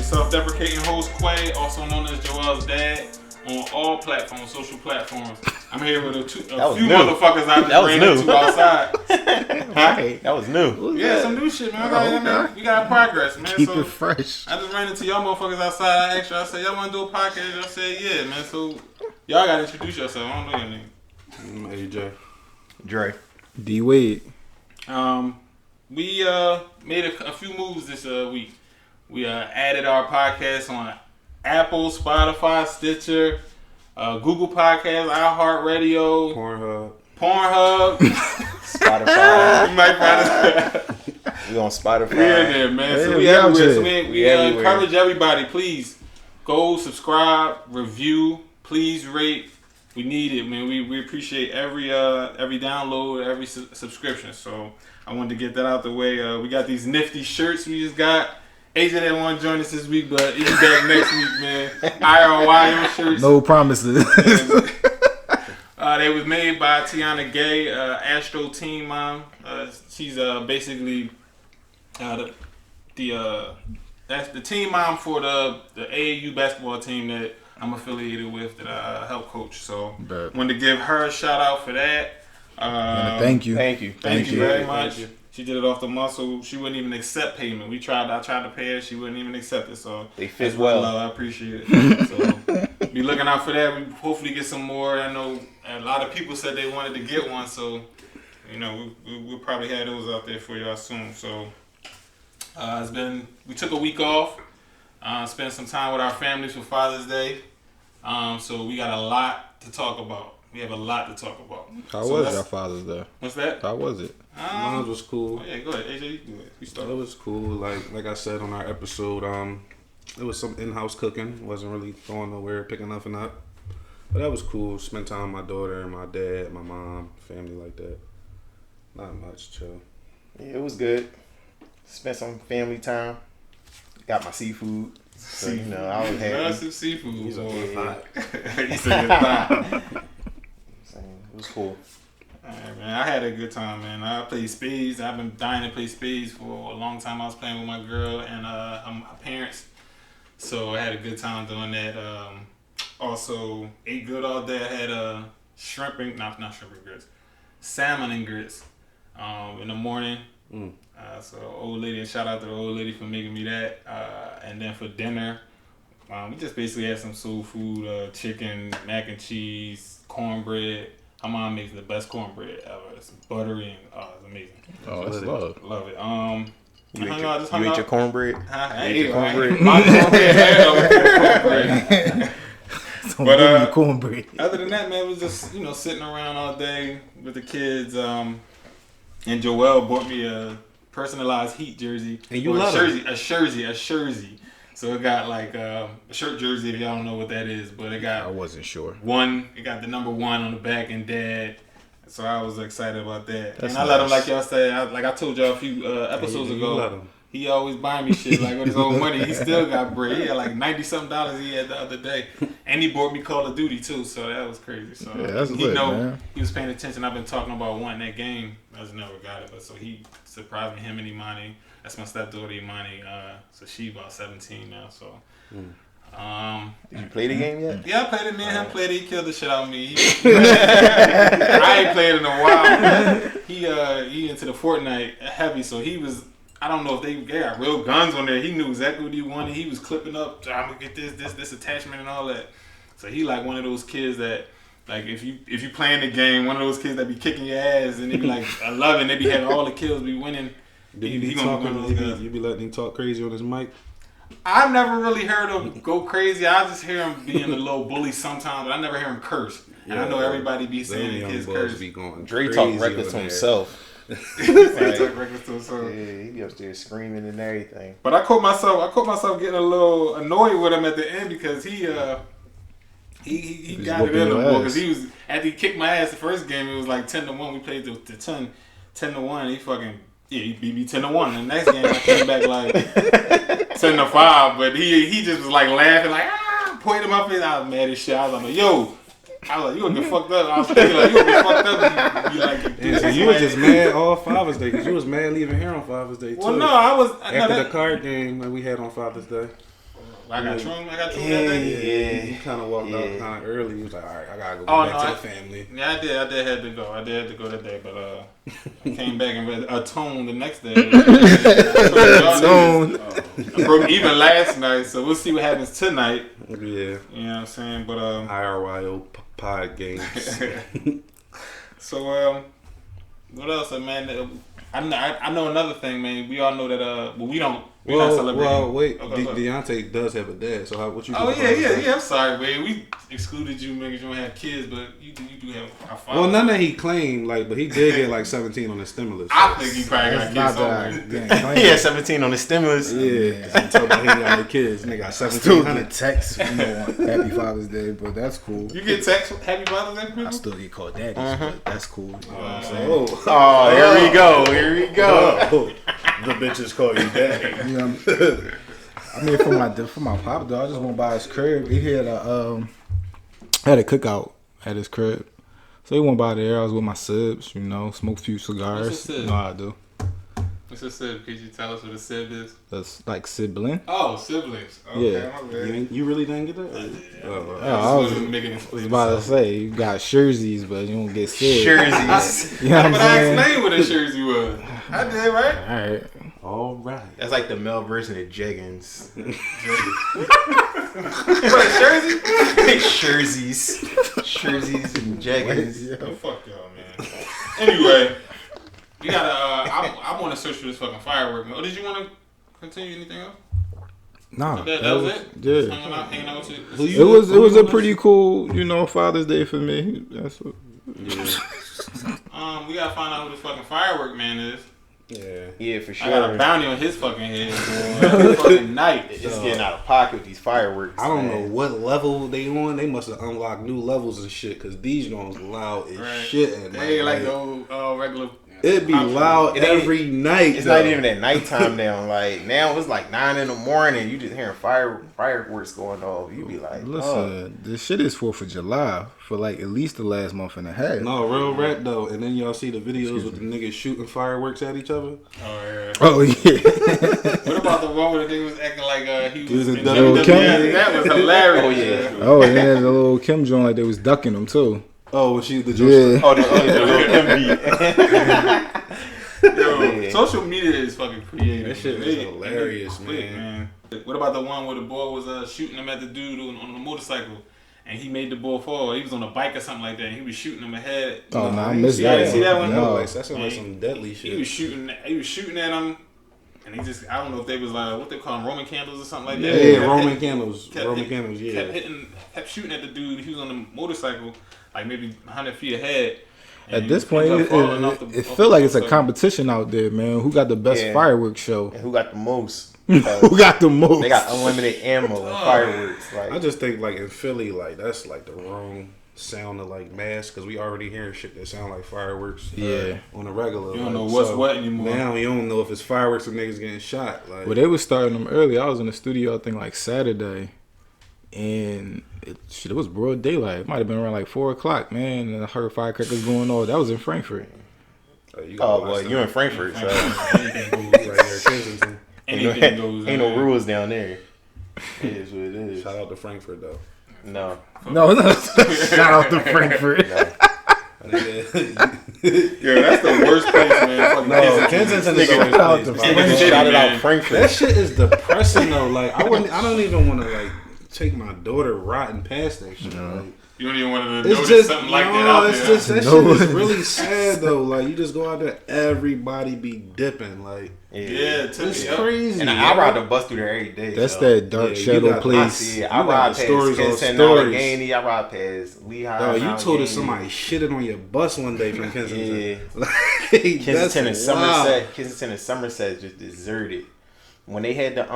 self-deprecating host Quay, also known as Joel's dad, on all platforms, social platforms. I'm here with a few motherfuckers I just ran into outside. Right, that was new. Yeah, some new shit, man. We got progress, man. Keep it fresh. I just ran into y'all motherfuckers outside. I asked y'all, I said, y'all want to do a podcast? Y'all said, yeah, man. So y'all got to introduce yourself. I don't know your name. AJ. Dre. D Wade. We made a few moves this week. We added our podcast on Apple, Spotify, Stitcher, Google Podcasts, iHeartRadio, Pornhub, Spotify. You might find us. We on Spotify. We in there, man. So we everywhere. So we encourage everybody, please go subscribe, review, please rate. We need it, man. We appreciate every download, every subscription. So I wanted to get that out the way. We got these nifty shirts we just got. AJ didn't want to join us this week, but he'll be back next week, man. IRY shirts. No promises. They was made by Tiana Gay, Astro Team Mom. She's basically that's the team mom for the AAU basketball team that I'm affiliated with, that I help coach. So wanted to give her a shout out for that. Thank you. Thank you very much. She did it off the muscle. She wouldn't even accept payment. I tried to pay her. She wouldn't even accept it. So they fit well. I appreciate it. So be looking out for that. We hopefully get some more. I know a lot of people said they wanted to get one. So, we'll probably have those out there for y'all soon. So we took a week off. Spent some time with our families for Father's Day. So we got a lot to talk about. We have a lot to talk about. How was your Father's Day? What's that? How was it? Mine was cool. Oh yeah, go ahead, AJ. We started. It was cool. Like I said on our episode, it was some in-house cooking. Wasn't really going nowhere, picking nothing up. But that was cool. Spent time with my daughter and my dad, my mom, family like that. Not much, chill. Yeah, it was good. Spent some family time. Got my seafood. So, I was happy. Some seafood. He's on the thigh. He said thigh. It was cool. Alright, man. I had a good time, man. I played spades. I've been dying to play spades for a long time. I was playing with my girl and my parents. So I had a good time doing that. Also, ate good all day. I had not shrimp and grits. Salmon and grits in the morning. So old lady, shout out to the old lady for making me that. And then for dinner, we just basically had some soul food, chicken, mac and cheese, cornbread. My mom makes the best cornbread ever. It's buttery and it's amazing. Oh, that's love. Love it. You ate your cornbread? I ate cornbread. My cornbread. But cornbread. Other than that, man, it was just sitting around all day with the kids. And Joel bought me a personalized Heat jersey. And you love it. A jersey. So it got like a shirt jersey, if y'all don't know what that is, but it got. I wasn't sure. It got the number 1 on the back and dad. So I was excited about that. That's and I let him, like y'all said, like I told y'all a few episodes ago. He always buying me shit like with his own money. He still got bread. He had like $90-something he had the other day, and he bought me Call of Duty too. So that was crazy. So that's lit, man. He was paying attention. I've been talking about wanting that game. I just never got it, but so he surprised me. Him and Imani. That's my stepdaughter Imani. So she about 17 now. So. Did you play the game yet? Yeah, I played it. Me and him played it. He killed the shit out of me. I ain't played it in a while. He into the Fortnite heavy, so he was. I don't know if they got real guns on there. He knew exactly what he wanted. He was clipping up. I'm gonna get this attachment and all that. So he like one of those kids that, like, if you playing the game, one of those kids that be kicking your ass and they be like 11, they be having all the kills, be winning. You be letting him talk crazy on his mic? I've never really heard him go crazy. I just hear him being a little bully sometimes, but I never hear him curse. And I know everybody be saying his curse. Be going Dre talk reckless to himself. He talk reckless to himself. Yeah, he be upstairs screaming and everything. But I caught myself getting a little annoyed with him at the end because he got it in him because he was after he kicked my ass the first game. It was like 10-1. We played the 10-1. He fucking. Yeah, he beat me 10-1. The next game I came back like 10-5, but he just was like laughing, like pointing in my face. I was mad as shit. I was like, yo, you gonna get fucked up. I was thinking like you gonna get fucked up. You like, so you were just mad all Father's Day because you was mad leaving here on Father's Day too. Well, no, I was after the card game that we had on Father's Day. I got Troom that Yeah, day. He kind of walked out kind of early. He was like, all right, I gotta go back to the family. Yeah, I did have to go. I did have to go that day, but I came back and read Atone the next day. Atone. I broke even last night, so we'll see what happens tonight. Yeah. You know what I'm saying? But IRYO pod games. So what else, man? I know another thing, man. We all know that we don't. We're not celebrating. Well, wait. Okay, Deontay does have a dad, so what you? Oh yeah. I'm sorry, man. We excluded you because you don't have kids, but you do have a father. Well, none that he claimed, but he did get like 17 on the stimulus. I think he probably got kids somewhere. He had 17 on the stimulus. Yeah, he told me he got no kids. Nigga got Still 1700. get texts, on Happy Father's Day, but that's cool. You get text Happy Father's Day, people? I still get called daddy, but that's cool. You know what I'm saying? Oh, here we go. The bitches call you daddy. You know, I mean, for my pop though, I just went by his crib. He had a cookout at his crib, so he went by there. I was with my sibs, smoked a few cigars. What's a sib? You know how I do. What's a sib? Could you tell us what a sib is? That's like sibling. Oh, siblings. Okay, Yeah. my bad. You really didn't get that? I was about to say you got jerseys, but you don't get sibs. Jerseys. You know what I'm But I saying? explained what a jersey was. I did, right? All right. That's like the male version of jeggings. What, a jersey? Jerseys and jeggings. Oh, fuck y'all, man. Anyway, we gotta. I want to search for this fucking firework. Oh, did you want to continue anything else? Nah, That was it. Yeah. Just hanging out with you. It was a pretty cool, Father's Day for me. That's what. We gotta find out who this fucking firework man is. Yeah, for I got a sure. bounty on his fucking head, boy. Every fucking night. It's getting out of pocket with these fireworks. I don't man. know what level they on. They must have unlocked new levels and shit, because these joints loud as Right. shit at night. They ain't like the old regular. It'd be loud It ain't- every night. It's though. not even at nighttime now. Like now it's like 9 in the morning. You just hearing fireworks going off. You be like, Listen, this shit is 4th of July for like at least the last month and a half. No, real rap though. And then y'all see the videos with the niggas shooting fireworks at each other. Oh yeah. Oh yeah. What about the one where the nigga was acting like he was in Lil' WWE? Kim? That was hilarious. Oh, yeah. Oh, and then the little Kim joint like they was ducking them too. Oh, when she's the Yeah. oh, the Kim beat. Yo, Yeah. social media is fucking creative. That shit is They- hilarious, they quick, man. What about the one where the boy was shooting him at the dude on the motorcycle, and he made the boy fall? He was on a bike or something like that, and he was shooting him ahead. Oh no, I ain't missed see that. that. See that one? No. That sounds like some deadly shit. He was shooting at him, and he just, I don't know if they was like, what they call them, Roman candles or something like that. Yeah, Kept Roman hit- candles. Roman candles, yeah. Kept shooting at the dude. He was on the motorcycle, like maybe 100 feet ahead. At And this he point, ended up falling off it the feel like it's a motorcycle. competition out there, man. Who got the best Yeah. fireworks show? And who got the most? Who got the most? They got unlimited ammo and fireworks. Like I just think like in Philly, like that's like the wrong sound of like mass, because we already hearing shit that sound like fireworks. Yeah. On a regular. You don't like, know what's so what anymore. Now you don't know if it's fireworks or niggas getting shot. Like Well, they was starting them early. I was in the studio, I think, like Saturday, and it was broad daylight. It might have been around like 4:00, man. And I heard firecrackers going off. That was in Frankfurt. you gotta oh watch well, them. you in Frankfurt, so Anything goes. right there, Kensington. Anything goes. ain't no rules down there. It is what it is. Shout out to Frankfurt though. No, No, shout out to Frankfurt. Yeah, that's the worst place, man. Fucking No, Kensington is Nigga, the out worst to place, Frankfurt. man. City, shouted man. out Frankfurt. That shit is depressing though. Like I don't even want to like take my daughter rotting past that shit. Like, You don't even want to it's notice just something like that no, out it's there. just that No. shit is really sad though. Like you just go out there, everybody be dipping. Like Yeah, it's yeah. crazy. And I ride the bus through there every day. That's so. that dark Yeah, you shadow got- I place. see it. You I got ride the past stories on Kensington, stories. Allegheny. I ride past Lehigh. Oh, you told Allegheny. us somebody shitted on your bus one day from Kensington. Yeah. Like, Kensington and that's Somerset. wild. Kensington and Somerset just deserted. When they had the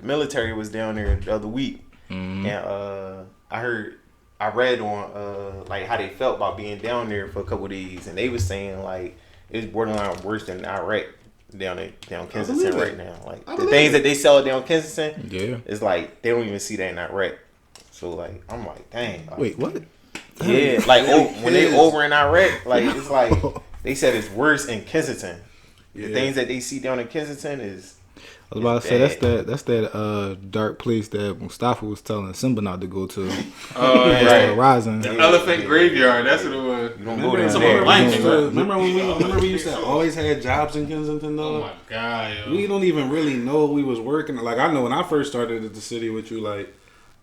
military was down there the other week, and I read on like how they felt about being down there for a couple of days, and they was saying like it's borderline worse than Iraq down Kensington believe right it. now. Like I the believe things it. that they sell down Kensington, Yeah. it's like they don't even see that in Iraq. So like I'm like, dang. Like, Wait, what? yeah, like when they is. over in Iraq, like it's like they said it's worse in Kensington. The Yeah. things that they see down in Kensington is was about to say that's that dark place that Mustafa was telling Simba not to go to. Oh, It's yeah. the Rising. The elephant graveyard. That's what it was. You don't go there. Some man. blanket, bro. Remember when we used to always had jobs in Kensington Oh though? my god, yo. We don't even really know we was working. Like I know when I first started at the city with you, like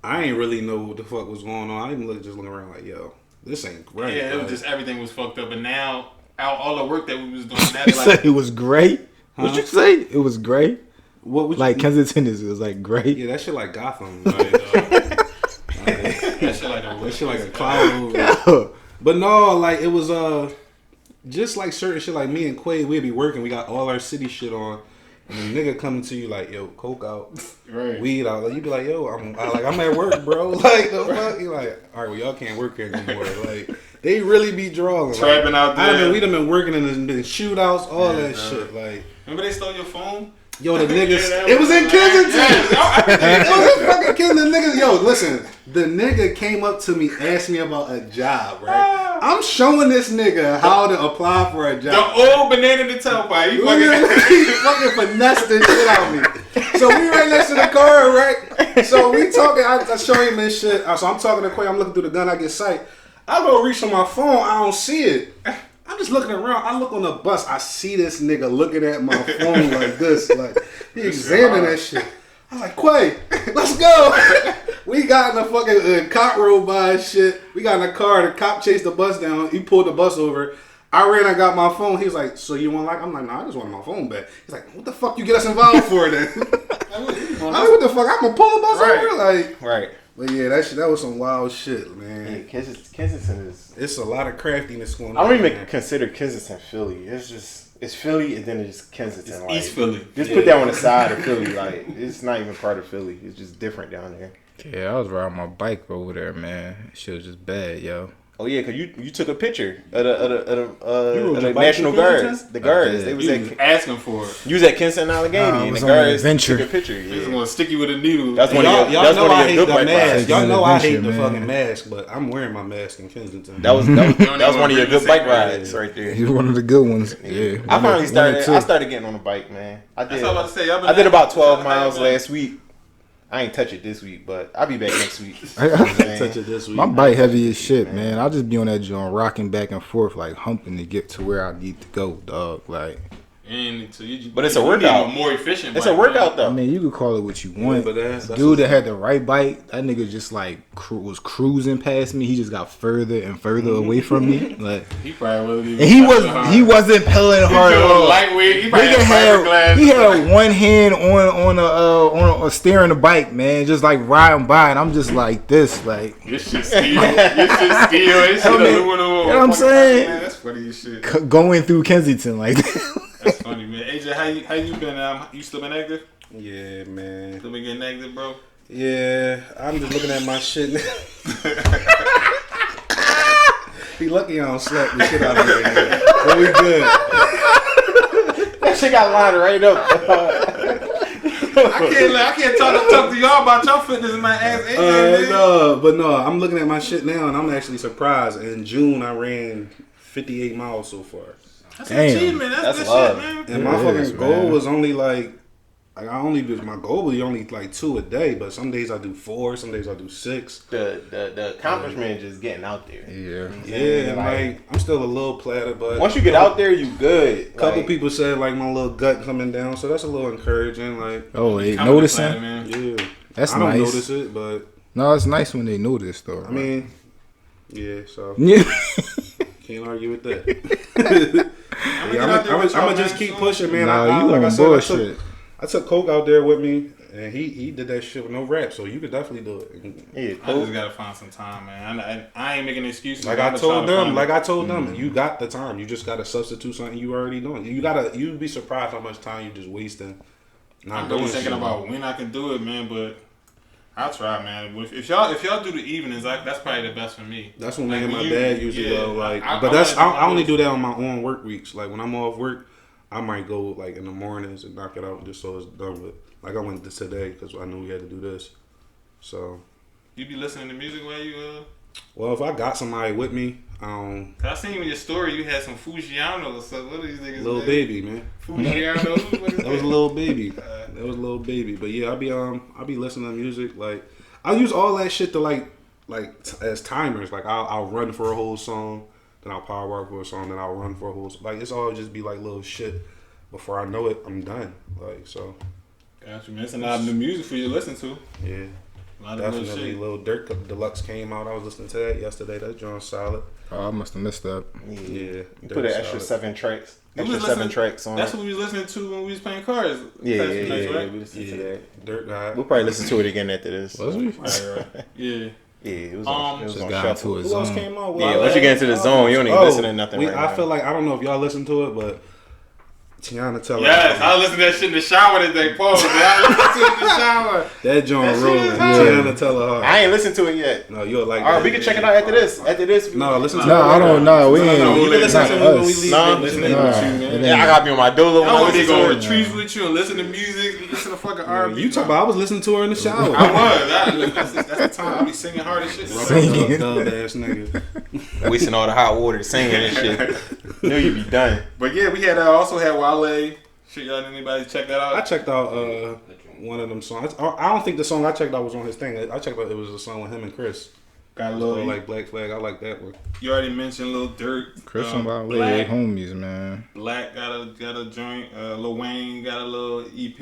I ain't really know what the fuck was going on. I even just looking around like, yo, this ain't right. Yeah, it was Like, just everything was fucked up, and now all the work that we was doing, now You they said like, it was great. What'd you say? It was great. what would Like you, Kensington is like great. yeah, that shit like Gotham. like, Like, that shit like that shit like a cloud over. But no, like it was just like certain shit. Like me and Quay, we'd be working. We got all our city shit on, and the nigga coming to you like, yo, coke out, Right. weed out. Like you be like, yo, I'm at work, bro. Like the fuck, you like, all right, well y'all can't work here no more. Like they really be drawing. Trapping out there. We done been working in the shootouts, all Yeah, that bro. shit. Like Remember they stole your phone? yo, the niggas. Yeah, that It was in Kensington. Yeah. It was in fucking Kensington. Niggas, yo, listen. The nigga came up to me, asked me about a job, right? I'm showing this nigga how to apply for a The job. old banana in the tailpipe. You He fucking fucking finessed this shit out of me. So we right next to the car, right? So we talking. I show him this shit. So I'm talking to Quay. I'm looking through the gun. I get sight. I go reach on my phone. I don't see it. I'm just looking around. I look on the bus. I see this nigga looking at my phone like this. Like he examining that shit. I'm like, Quay, let's go. We got in the fucking cop rode by and shit. We got in the car. The cop chased the bus down. He pulled the bus over. I ran. I got my phone. He was like, so you want like? I'm like, nah, I just wanted my phone back. He's like, what the fuck you get us involved for then? I'm like, what the fuck? I'm gonna pull the bus over? Like, Right. but yeah, that was some wild shit, man. Yeah, Kensington is. It's a lot of craftiness going on. I don't even man. consider Kensington Philly. It's Philly and then it's just Kensington. It's like, East Philly. Just put that on the side of Philly. Like it's not even part of Philly. It's just different down there. Yeah, I was riding my bike over there, man. Shit was just bad, yo. Oh yeah, cause you took a picture of rode the your bike National to Guards. Kensington? The guards. did. They was You at was asking for it. you was at Kensington Allegheny Nah, I and was the on an guards adventure. took a picture. They was Yeah. gonna stick you with a needle. That's one of Y'all, your. That's know one I of hate your the good bike mask. rides. Y'all know I hate Adventure, the man. fucking mask, but I'm wearing my mask in Kensington. That was don't one even of your bring good the bike same rides ride. right there. He's one of the good ones. Yeah. I finally started. two. I started getting on a bike, man. I That's did. what I was about to say. Y'all been I did about 12 out- miles man. last week. I ain't touch it this week, but I'll be back next week. Touch it this week. My bike heavy as shit, man. I'll just be on that joint rocking back and forth, like humping to get to where I need to go, dog. Like, And so you, But it's a you need workout. more efficient. It's bike, a workout man. though. I mean, you could call it what you want. but that's Dude that had the right bike, that nigga just like was cruising past me. He just got further and further away from me. Like, He probably wasn't even. and he touching hard. wasn't pedaling He hard at doing all. lightweight. He probably Nigga had fiberglass. he had one hand on a steering the bike, man, just like riding by, and I'm just like this, like This shit steel. This shit steel. This shit Helmet. aluminum. You know what I'm saying? Man, that's funny as shit. going through Kensington, like That's funny, man. AJ, how you been? You still been active? Yeah, man. Still been getting active, bro? Yeah, I'm just looking at my shit now. He lucky I don't slap the shit out of me. But we good. That shit got lined right up. I can't talk to y'all about your fitness, man. Ask AJ, man. No, I'm looking at my shit now and I'm actually surprised. In June, I ran 58 miles so far. That's Damn. an achievement. That's That's good love. shit, man. And my It fucking is, goal man. was only like my goal was only like 2 a day, but some days I do 4, some days I do 6. The accomplishment is just getting out there. yeah. Yeah, and like I'm still a little platter, but Once you get out there, you good. a couple Like, people said like my little gut coming down, so that's a little encouraging. Like, Oh, they Coming to noticing? planet, man. yeah, That's I don't nice. notice it, but No, it's nice when they notice, though. I mean, yeah. So yeah. can't argue with that. Yeah, I'm gonna just keep pushing, man. Nah, I, you like I on said, bullshit. I took Coke out there with me, and he did that shit with no rap, so you could definitely do it. yeah, I cool. just gotta find some time, man. I ain't making excuses. Like I'm I gonna try told to them, find it. you got the time. You just gotta substitute something you already doing. You'd be surprised how much time you just wasting not I'm doing really thinking shit. about when I can do it, man. But I'll try, man. If y'all do the evenings, that's probably the best for me. That's when Like, me and my when you- dad usually yeah, go. Like, I- but I that's wanna I only do do that on my own work weeks. Like when I'm off work, I might go like in the mornings and knock it out just so it's done with. Like I went to today because I knew we had to do this. So You be listening to music while you Well, if I got somebody with me, I seen in your story you had some Fujiano or something. What are these niggas? little name? baby, man. Fujiano. What is That was a little baby. That was a little baby. But yeah, I'll be listening to music. Like I use all that shit to like as timers. Like I'll run for a whole song, then I'll power walk for a song, then I'll run for a whole. Like it's all just be like little shit. Before I know it, I'm done. Like so. Got you, man. It's a lot of new music for you to listen to. Yeah. A lot of good Definitely, shit. Lil Durk Deluxe came out. I was listening to that yesterday. That joint's solid. Oh, I must have missed that. Yeah, You Durk put an extra solid. 7 tracks. We Extra was 7 listening- tracks on That's it. what we was listening to when we was playing cards. Yeah, past few nights, right? we listened to Yeah, that. Dirt guy. We'll probably listen to it again after this. Was we? Right. Yeah. Yeah, it was on, it was Just on got shuffle. into a Who else zone. came out? Yeah, once you get into the zone, you don't even listen to nothing right I now. feel like I don't know if y'all listen to it, but Tiana Teller. Yes, I listened to that shit in the shower today. Pause. I listened to it in the shower. That joint That shit rolling. is hard. Tiana Teller hard. I ain't listened to it yet. No, you'll like All right, that. we can check it out after this. After this, No, listen to No, I don't know. We No, ain't. no, You can listen not to it when we us. leave. Nah, Listening Nah, with you, it man. ain't. yeah, I gotta be on my dolo when I I want to listen go to on it. retreats with you and listen to music, listen to fucking R&B. You talk about I was listening to her in the shower. I was. That's the time I be singing hard as shit. Singing. Dub ass nigga. Wasting all the hot water singing and shit. Knew you'd be done. But yeah, we had also had Wale. Shit, y'all anybody check that I out? checked out one of them songs. I don't think the song I checked out was on his thing. I checked out it was a song with him and Chris. Got a Little little like Black Flag. I like that one. You already mentioned Lil Durk. Christian Wale, Black, homies, man. Black got a joint. Lil Wayne got a little EP.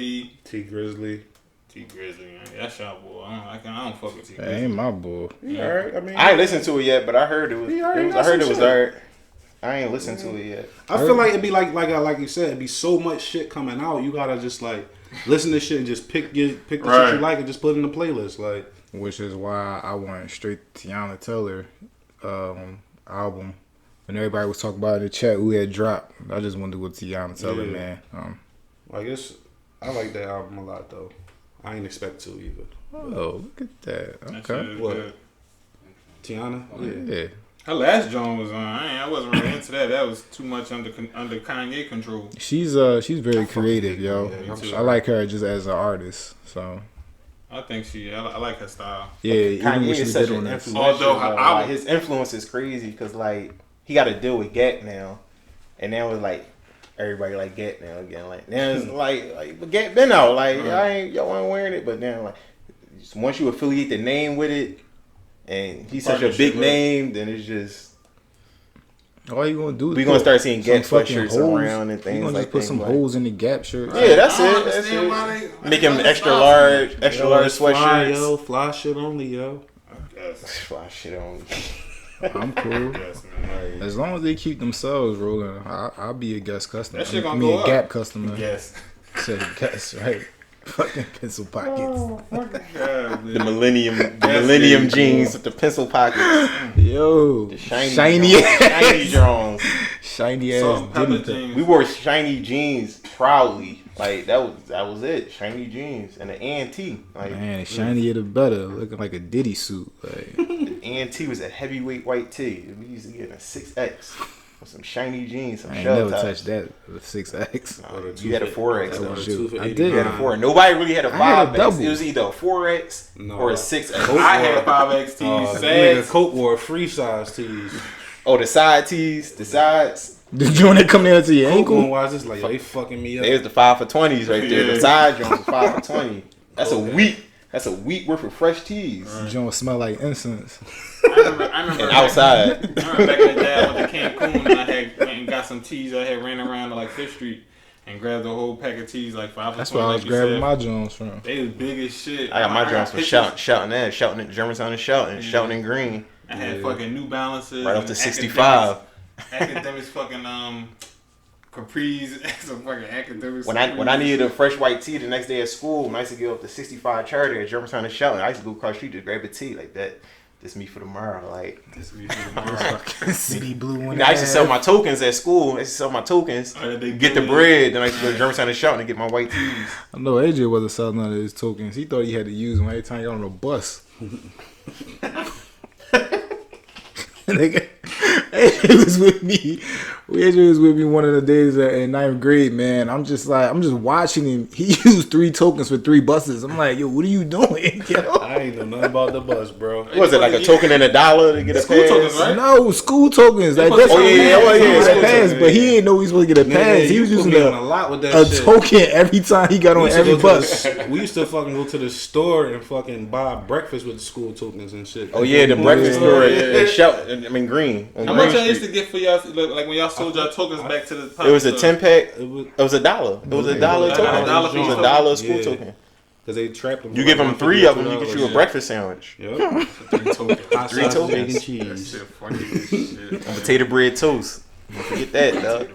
T Grizzly. T Grizzly, man, that's y'all boy. I don't fuck with T That Grizzly. ain't my boy. Yeah, all right. I mean, I ain't listened to it yet, but I heard it was. He already I got heard some it was shit. alright. I ain't listened to it yet. I feel like it'd be like you said, it'd be so much shit coming out. You gotta just like listen to shit and just pick the shit you Right. like and just put it in the playlist. Like Which is why I went straight to Tiana Teller album. When everybody was talking about it in the chat who had dropped, I just wanted to go to Tiana Teller, Yeah. man. I guess I like that album a lot though. I ain't expect to either. Oh, look at that. That Okay. shit is What? good. Tiana. Yeah. Yeah. Her last joint was on. I wasn't really into that. That was too much under Kanye control. She's very creative, yo. Yeah, me too. I like her just as an artist. So I think I like her style. yeah, even Kanye when she is such did an on that. influential. Although her like, album- his influence is crazy because like he got to deal with Gap now, and now it's like everybody like Gap now again. Like now it's like but Gap been out. Like y'all ain't wearing it, but now like once you affiliate the name with it, and he's such a big Partnership, right? name, then it's just All you gonna do is we gonna put start seeing some Gap fucking sweatshirts holes. around and You things gonna like just put that. some Like, holes in the Gap shirts. yeah, that's I don't it. That's understand it. why they- Make him why extra they large, extra Yo, large it's fly, sweatshirts. yo, fly shit only, yo. Yes, Fly shit on. I'm cool. yes, man. As long as they keep themselves rolling, I'll be a guest customer. That shit gonna I mean, go a up. Gap customer. Yes. Said guest, right? Fucking pencil pockets. God, The man. millennium jeans with the pencil pockets, Yo, the shiny shiny, shiny Jones. shiny Salt ass and pepper didn't jeans. We wore shiny jeans proudly. Like that was it. Shiny jeans and the A&T. Like Man, shinier the better. Looking like a Diddy suit. Like, the A&T was a heavyweight white tee. We used to get a 6X with some shiny jeans, some I ain't shell never tops. touched that. The 6X. You had a 4X Oh, though. shoot. I You did. had a 4. Nobody really had a I had a 5X. double. It was either a 4X No. or a 6X. I had 5X tees. Nigga, Sags. Coke wore free size tees. Oh, the side tees, the sides. The joint that come down to your Coke ankle. one was just like, yo, they fucking me up. There's the 5 for 20s right there. Yeah. The side joints was 5 for 20. That's Okay. a week. That's a week worth of fresh teas. The joint smell like incense. I remember And outside. I remember back in the day I went to Cancun and I had went and got some teas. I had ran around to like 5th Street and grabbed a whole pack of teas, like 5 for That's 20. where I was like you grabbing said. my joints from. They was big as shit. I got my joints from pictures. shouting at Germantown and shouting in green. I had fucking New Balances. Right off and to 65. Academics fucking Capris. Some fucking academics. When I needed a fresh white tee the next day at school, when I used to get up to 65 charter at Germantown and shouting, I used to go across the street to grab a tea like that. This me for tomorrow. Like City blue one. I used to sell my tokens at school. I used to sell my tokens, they get the do it. bread. Then I used to go to Germantown and shouting to get my white tees. I know AJ wasn't selling none of his tokens. He thought he had to use them every time he got on a bus. Nigga, AJ was with me. AJ was with me one of the days in 9th grade, man. I'm just watching him. He used 3 tokens for 3 buses. I'm like, yo, what are you doing, yo? I ain't know nothing about the bus, bro. What was it, like a token and $1 to get a School pass? tokens, right? No, school tokens. Like, supposed that's to- a school pass, tokens, but he didn't know he was supposed to get a pass. Nigga, He you was put using me on a lot with that a shit. token every time he got We on used to every go to bus. we used to fucking go to the store and fucking buy breakfast with the school tokens and shit. Oh yeah, the breakfast store in Green. On How Green much y'all used Street. to get for y'all, like when y'all sold y'all tokens back to the It was a 10-pack. It was It was $1. It was $1 $1 token. $1 It was for $1 school yeah. token. because they trapped them. You give them 3 of them, you get you a breakfast sandwich. Yep. 3 tokens. Hot Three sausage, tokens. egg and That cheese. shit funny as shit. Potato bread toast. Don't forget that, dog.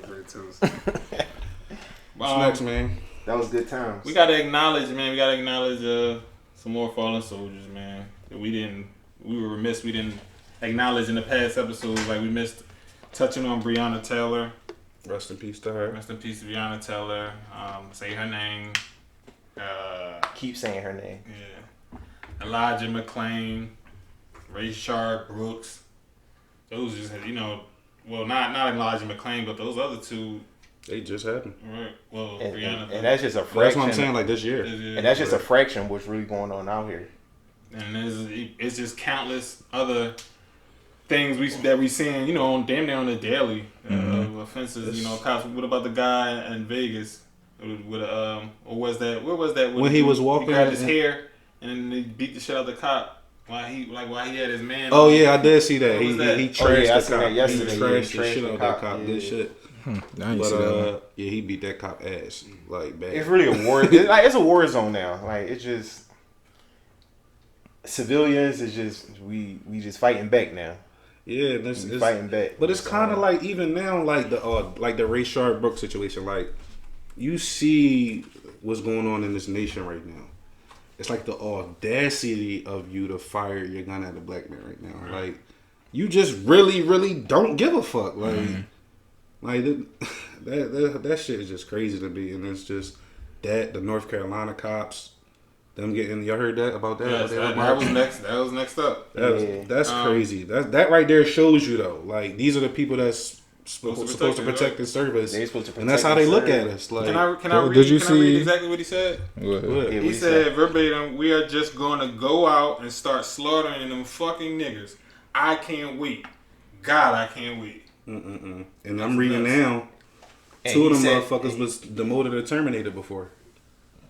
What's next, man? That was good times. We gotta acknowledge, man. We gotta acknowledge some more fallen soldiers, man. We were remiss. We didn't acknowledge in the past episodes. Like we missed touching on Breonna Taylor. Rest in peace to her. Rest in peace to Breonna Taylor. Say her name. Keep saying her name. Yeah. Elijah McClain, Rayshard Brooks. Those just, well, not Elijah McClain, but those other two. They just happened. Right. Well, And, Breonna. and that's just a That's fraction. what I'm saying. Like this year. And that's just a fraction of what's really going on out here. And it's just countless other things that we seeing, on damn near on the daily offenses. Cops. What about the guy in Vegas? With or was that? Where was that? When he was walking he grabbed his and- hair and then they beat the shit out of the cop while he had his man. Oh yeah, I did see that. What He was that? he Oh, trashed yeah, I the seen cop. that yesterday. He Yeah, trashed he the trashed shit the out of that cop. cop. Yeah. Good shit. I ain't But see that one. yeah, he beat that cop ass like bad. It's really a war. It's a war zone now. Like it's just civilians. It's just we just fighting back now. Yeah, this We is fighting back. But it's kind of like even now, like the Rayshard Brooks situation. Like you see what's going on in this nation right now. It's like the audacity of you to fire your gun at a black man right now. Like you just really, really don't give a fuck. Like, that shit is just crazy to me. And it's just that the North Carolina cops, them getting. Y'all heard that about that? Yes, They that were- was next. That was next up. That's crazy. That right there shows you though. Like these are the people that's supposed to protect the service, They're supposed to protect and that's how the they look at service. us. Like, Can I read? Did you can I read see- exactly what he said? What? what? Yeah, He what said verbatim, "We are just going to go out and start slaughtering them fucking niggas. I can't wait. God, I can't wait." And I'm reading now. And Two of he them said- motherfuckers was demoted or terminated before.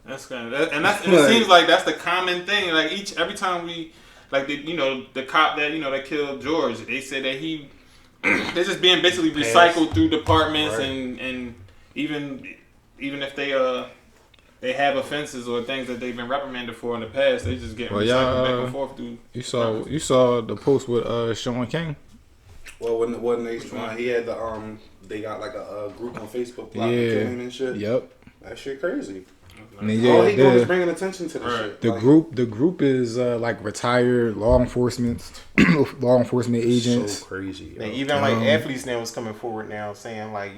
That's kind of, and it seems like that's the common thing. Like every time we, like the cop that that killed George, they said that they're just being basically recycled through departments Right. and even if they have offenses or things that they've been reprimanded for in the past, they just get Well, recycled y'all, back and forth through. You saw the post with Sean King. Well, when they he had the they got like a group on Facebook plotting to kill him and shit. Yep. That shit crazy. And then, All he doing is the, bringing attention to the Right. shit. the Like, group is like retired law enforcement agents. so crazy. And yo. even like athletes now is coming forward now saying like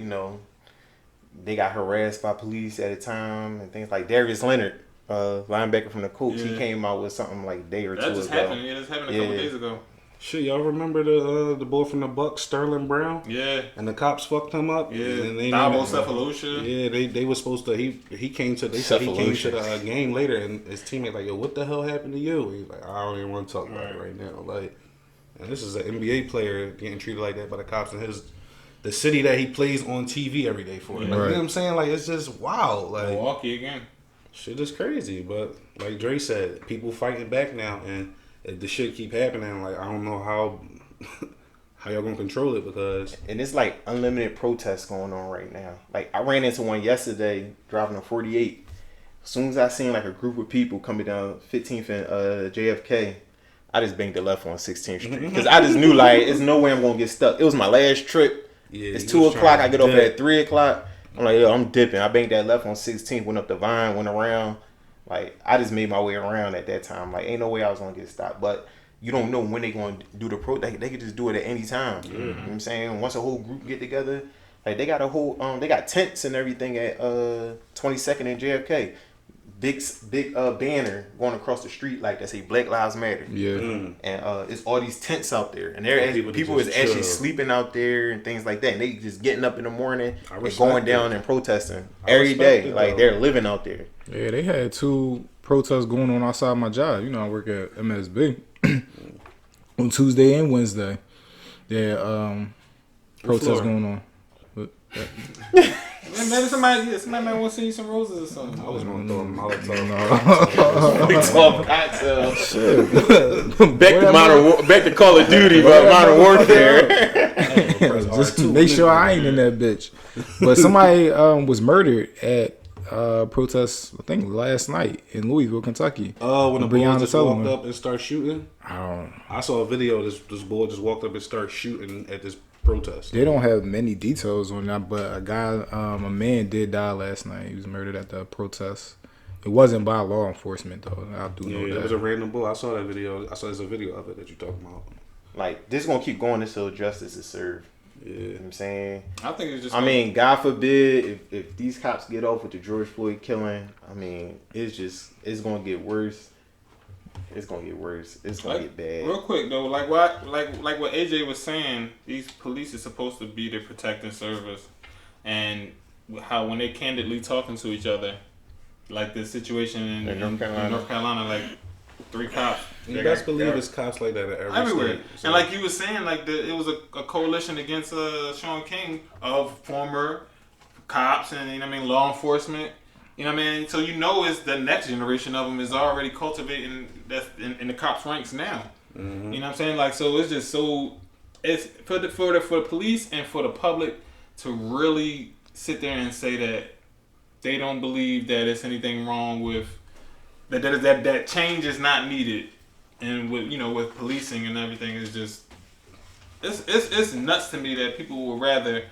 they got harassed by police at a time and things like Darius Leonard, linebacker from the Colts. He Yeah. came out with something like a day or That two just ago. happened. Yeah, this happened a couple Yeah. days ago. Shit, y'all remember the boy from the Bucks, Sterling Brown, Yeah, and the cops fucked him up. yeah. and they Dabo Cephalosha. Yeah, they were supposed to. He came to. They said he came to the game later, and his teammate like, yo, what the hell happened to you? He's like, I don't even want to talk about it right now. Like, and this is an NBA player getting treated like that by the cops in the city that he plays on TV every day for. Like, you know what I'm saying? Like, it's just wow. Like, Milwaukee again. shit is crazy. But like Dre said, people fighting back now, and if the shit keep happening, like I don't know how y'all gonna control it because And it's like unlimited protests going on right now. Like I ran into one yesterday driving a 48. As soon as I seen like a group of people coming down 15th and JFK, I just banked the left on 16th Street because I just knew like there's no way I'm gonna get stuck. It was my last trip. yeah, It's you 2 was o'clock. trying I to get off dip. at 3 o'clock. I'm like, yo, I'm dipping. I banked that left on 16th, went up the Vine, went around. Like I just made my way around at that time. Like ain't no way I was gonna get stopped. But you don't know when they gonna do the pro. They could just do it at any time. You know what I'm saying? Once a whole group get together, like they got a whole they got tents and everything at 22nd and JFK. Big banner going across the street like that say Black Lives Matter. Yeah. And it's all these tents out there, and there People people to is just actually chill. sleeping out there and things like that. And they just getting up in the morning I and respect going it. down and protesting I every respect day. it, Like though. they're living out there. Yeah, they had 2 protest going on outside my job. You know, I work at MSB on Tuesday and Wednesday. There protests going on. But, Maybe somebody might want to send you some roses or something. I was gonna throw a Molotov. Back to Call of Duty, but Modern Warfare. Just to make sure I ain't in that bitch. But somebody was murdered at protests, I think last night in Louisville, Kentucky. Oh, when the boy Breonna just Taylor. walked up and started shooting? I saw a video. This boy just walked up and started shooting at this protest. They don't have many details on that, but a man did die last night. He was murdered at the protest. It wasn't by law enforcement though. I do know that. It was a random boy. I saw that video. There's a video of it that you're talking about. Like, this gonna keep going until justice is served. Yeah. You know what I'm saying? I think it's just. I mean, God forbid if these cops get off with the George Floyd killing, I mean, it's gonna get worse. It's gonna get worse. It's gonna get bad. Real quick though, like what AJ was saying, these police are supposed to be the protecting service, and how when they candidly talking to each other, like the situation in North Carolina, like 3 cops. You best believe it's cops like that at everywhere. state. So. And like you were saying, like it was a coalition against Shaun King of former cops and law enforcement. You know what I mean? So it's the next generation of them is already cultivating that's in the cops' ranks now. Mm-hmm. You know what I'm saying? Like, so it's just it's for the police and for the public to really sit there and say that they don't believe that it's anything wrong with that change is not needed, and with policing and everything is just it's nuts to me that people would rather.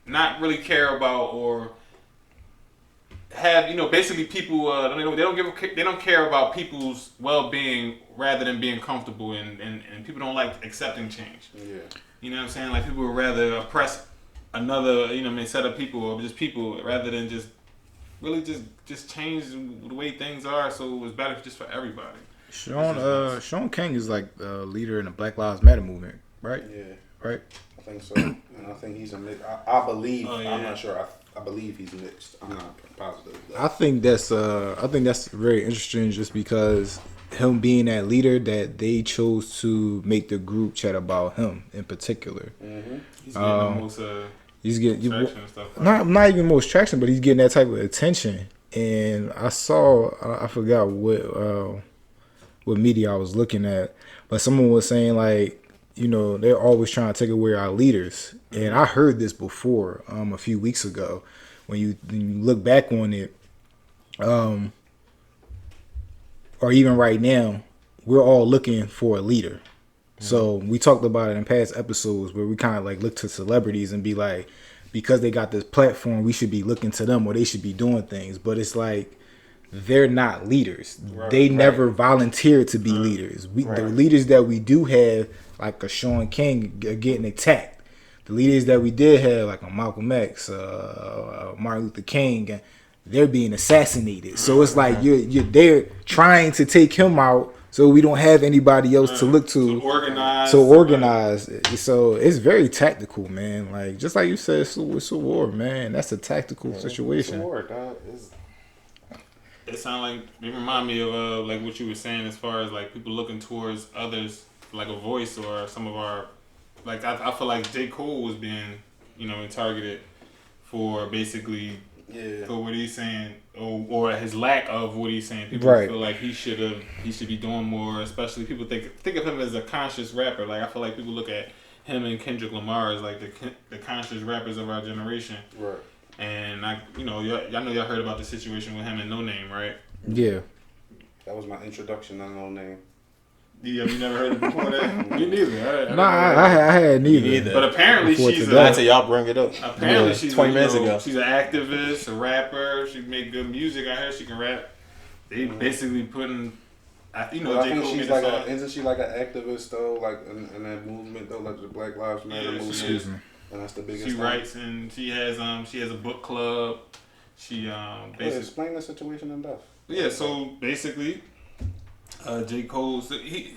Not really care about or have basically people they don't care about people's well-being rather than being comfortable and people don't like accepting change. Yeah. You know what I'm saying? Like people would rather oppress another set of people or just people rather than just really just change the way things are so it's better just for everybody. Shaun King is like the leader in the Black Lives Matter movement, right? Yeah. Right. I think so, and I think he's a mix. I believe. Oh, yeah. I'm not sure. I believe he's mixed. I'm not positive. I think that's very interesting, just because him being that leader that they chose to make the group chat about him in particular. Mm-hmm. He's getting the most he's getting traction and stuff. Right? Not even most traction, but he's getting that type of attention. And I forgot what media I was looking at, but someone was saying like, they're always trying to take away our leaders. And I heard this before a few weeks ago. When you look back on it, or even right now, we're all looking for a leader. Mm-hmm. So we talked about it in past episodes where we kind of like look to celebrities and be like, because they got this platform, we should be looking to them or they should be doing things. But it's like, they're not leaders. Right, they never volunteered to be leaders. The leaders that we do have, like a Shaun King, are getting attacked. The leaders that we did have, like a Malcolm X, Martin Luther King, they're being assassinated. So it's like they're trying to take him out, so we don't have anybody else to look to. To organize. So it's very tactical, man. Like just like you said, it's a war, man. That's a tactical situation. It's a war, dog. It sound like it remind me of like what you were saying as far as like people looking towards others like a voice or some of our like I feel like J. Cole was being targeted for basically for what he's saying or his lack of what he's saying. People feel like he should be doing more. Especially people think of him as a conscious rapper. Like I feel like people look at him and Kendrick Lamar as like the conscious rappers of our generation. Right. And y'all know y'all heard about the situation with him and No Name, right? Yeah. That was my introduction to No Name. Yeah, you never heard it before that? Me neither. I had neither. But apparently she's until y'all bring it up. Apparently she's 20 minutes ago. She's an activist, a rapper. She make good music. I heard she can rap. They basically putting. I think she's like isn't she like an activist though, like in that movement though, like the Black Lives Matter movement? Excuse me. And that's the biggest. She writes and she has a book club. She basically explain the situation in depth. Yeah, so basically, J. Cole. So the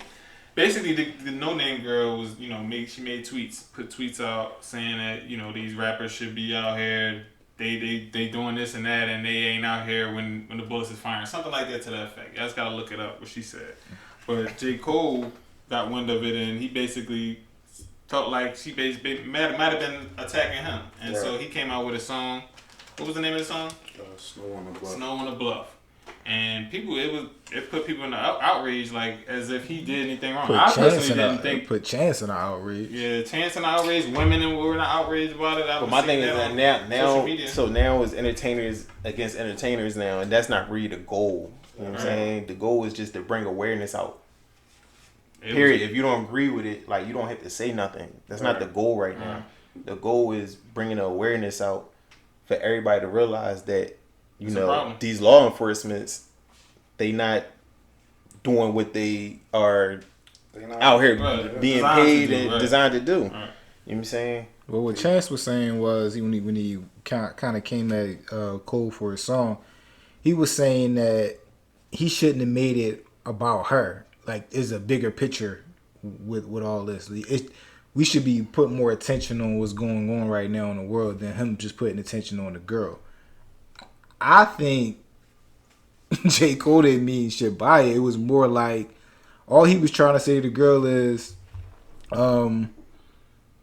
No Name girl was she made tweets, put tweets out saying that these rappers should be out here they doing this and that, and they ain't out here when the bullets is firing, something like that to that effect. I just gotta look it up what she said. But J. Cole got wind of it, and he basically felt like she might have been attacking him, and so he came out with a song. What was the name of the song? Snow on the Bluff. Snow on the Bluff. And people, it put people in the outrage, like as if he did anything wrong. I personally didn't think. Put Chance in the outrage. Yeah, Chance in the outrage. Women were not outraged about it. But my thing is that now it's entertainers against entertainers now, and that's not really the goal. You know what I'm saying? The goal is just to bring awareness out. Period. If you don't agree with it, like you don't have to say nothing. That's not the goal right now. The goal is bringing the awareness out for everybody to realize that these law enforcements, they not doing what they are out here being paid and designed to do. You know what I'm saying? Well, what Chance was saying was when he kind of came at Cole for his song, he was saying that he shouldn't have made it about her. Like, it's a bigger picture with all this. We should be putting more attention on what's going on right now in the world than him just putting attention on the girl. I think J. Cole didn't mean shit by it. It was more like all he was trying to say to the girl is,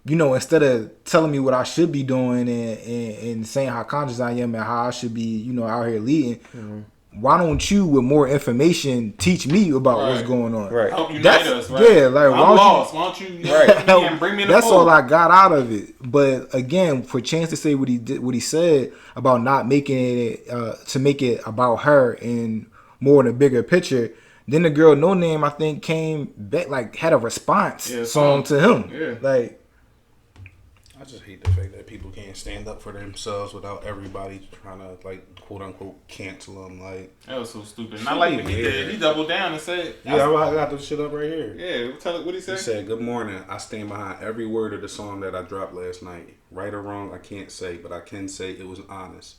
instead of telling me what I should be doing and saying how conscious I am and how I should be, out here leading, why don't you, with more information, teach me about what's going on? Right. Help unite us, right? Yeah, like, I'm lost. Why don't you bring me in the That's fold? all I got out of it. But again, for Chance to say what he said about not making it to make it about her and more in a bigger picture, then the girl No Name, I think, came back, like, had a response song to him. Yeah. Like, I just hate the fact that people can't stand up for themselves without everybody trying to, like, quote unquote cancel them. Like, that was so stupid. And I like what he did. He doubled down and said, I got this shit up right here. Yeah, tell it what he said. He said, "Good morning. I stand behind every word of the song that I dropped last night. Right or wrong, I can't say, but I can say it was honest.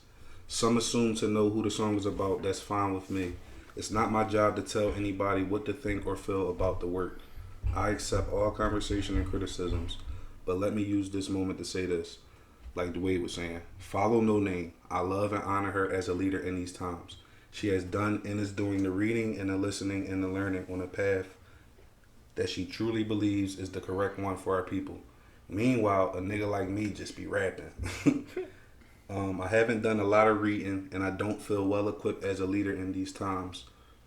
Some assume to know who the song is about. That's fine with me. It's not my job to tell anybody what to think or feel about the work. I accept all conversation and criticisms. But let me use this moment to say this. Like Dwayne was saying, follow No Name. I love and honor her as a leader in these times. She has done and is doing the reading and the listening and the learning on a path that she truly believes is the correct one for our people. Meanwhile, a nigga like me just be rapping. I haven't done a lot of reading and I don't feel well equipped as a leader in these times,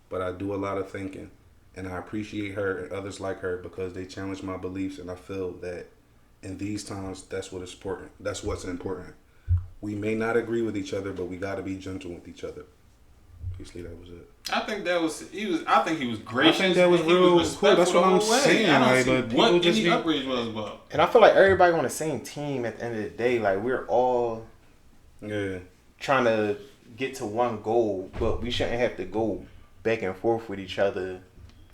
but I do a lot of thinking, and I appreciate her and others like her because they challenge my beliefs, and I feel that in these times, that's what is important. That's what's important. We may not agree with each other, but we got to be gentle with each other." Basically, that was it. I think he was gracious. I think that was real cool. That's what I'm saying. I don't Like, see what any outrage was about. And I feel like everybody on the same team at the end of the day. Like, we're all trying to get to one goal, but we shouldn't have to go back and forth with each other.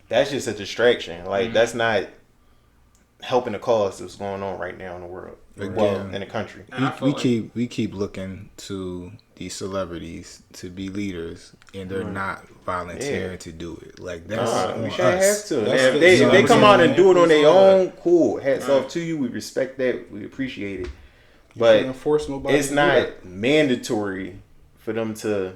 That's just a distraction. Like, that's not helping the cause that's going on right now in the world, in the country. We keep looking to these celebrities to be leaders, and they're not volunteering to do it. Like, that's we shouldn't have to. If they come out and do it on their own, cool. Hats off to you. We respect that. We appreciate it. But it's not mandatory for them to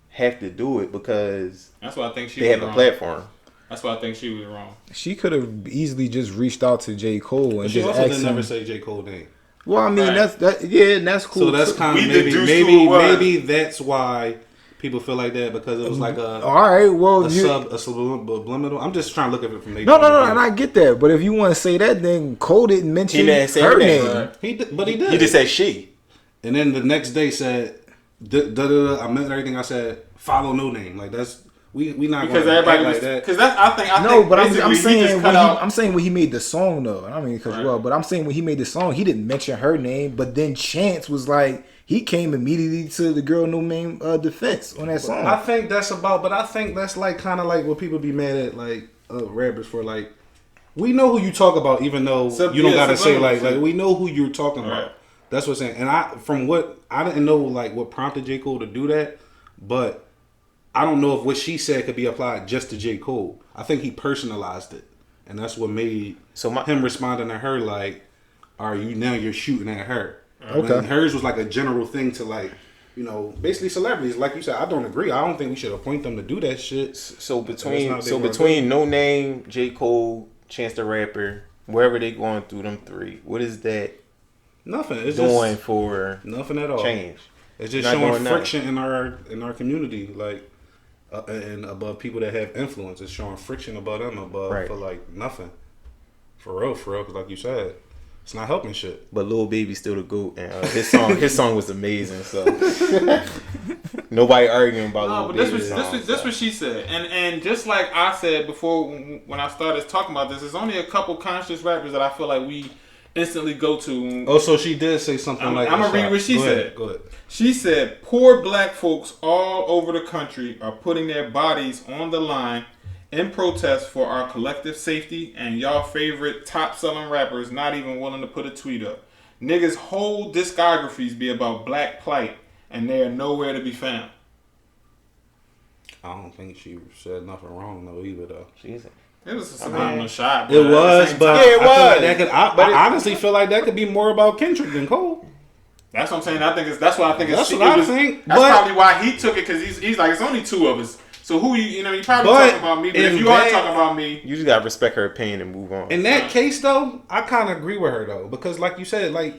have to do it because that's why I think they have a platform. That's why I think she was wrong. She could have easily just reached out to J. Cole and she just also asked didn't him. never say J. Cole name. Well, I mean, that's cool. So that's kind of maybe that's why people feel like that, because it was like a subliminal. I'm just trying to look at it from their no, and I get that. But if you want to say that, then Cole didn't mention her name. He did. He just said she. And then the next day said, I meant everything I said. Follow No Name. Like, that's we not because gonna everybody like that. Because I think I'm saying when he made the song though. I mean, but I'm saying when he made the song, he didn't mention her name. But then Chance was like, he came immediately to the girl No Name defense on that song. I think that's like kind of like what people be mad at, like rappers for. Like, we know who you talk about, even though you don't gotta say like we know who you're talking about. That's what I'm saying. And I didn't know like what prompted J. Cole to do that, but I don't know if what she said could be applied just to J. Cole. I think he personalized it, and that's what made him responding to her like, "Are you now? You're shooting at her." Okay. And hers was like a general thing to like, you know, basically celebrities. Like you said, I don't agree. I don't think we should appoint them to do that shit. So That's between not what they between No Name, J. Cole, Chance the Rapper, wherever they going through them three, what is that Nothing. It's doing just for nothing at all. change? It's just Not showing doing nothing. friction in our community, like, and above people that have influence. It's showing friction above them, above Right. for like nothing. For real, because like you said, it's not helping shit. But Lil Baby's still the GOAT, and his song was amazing. So nobody arguing about No, Lil but Baby's song. this what she said, and just like I said before when I started talking about this, there's only a couple conscious rappers that I feel like we instantly go to. Oh, so she did say something I'm like gonna that. read what she Go ahead, said. Go ahead. She said, "Poor black folks all over the country are putting their bodies on the line in protest for our collective safety, and y'all favorite top-selling rappers not even willing to put a tweet up. Niggas' whole discographies be about black plight, and they are nowhere to be found." I don't think she said nothing wrong though either though. Jesus. It was a subliminal shot. It was, but Yeah, it I feel like was. that could, I honestly feel like that could be more about Kendrick than Cole. That's what I'm saying. I think it's that's why I think it's. That's what it I was- think, That's but- probably why he took it because he's like it's only two of us. So who you know you probably But talking about me, but if in you are that- talking about me, You just gotta respect her opinion and move on. In that case though, I kind of agree with her though because like you said, like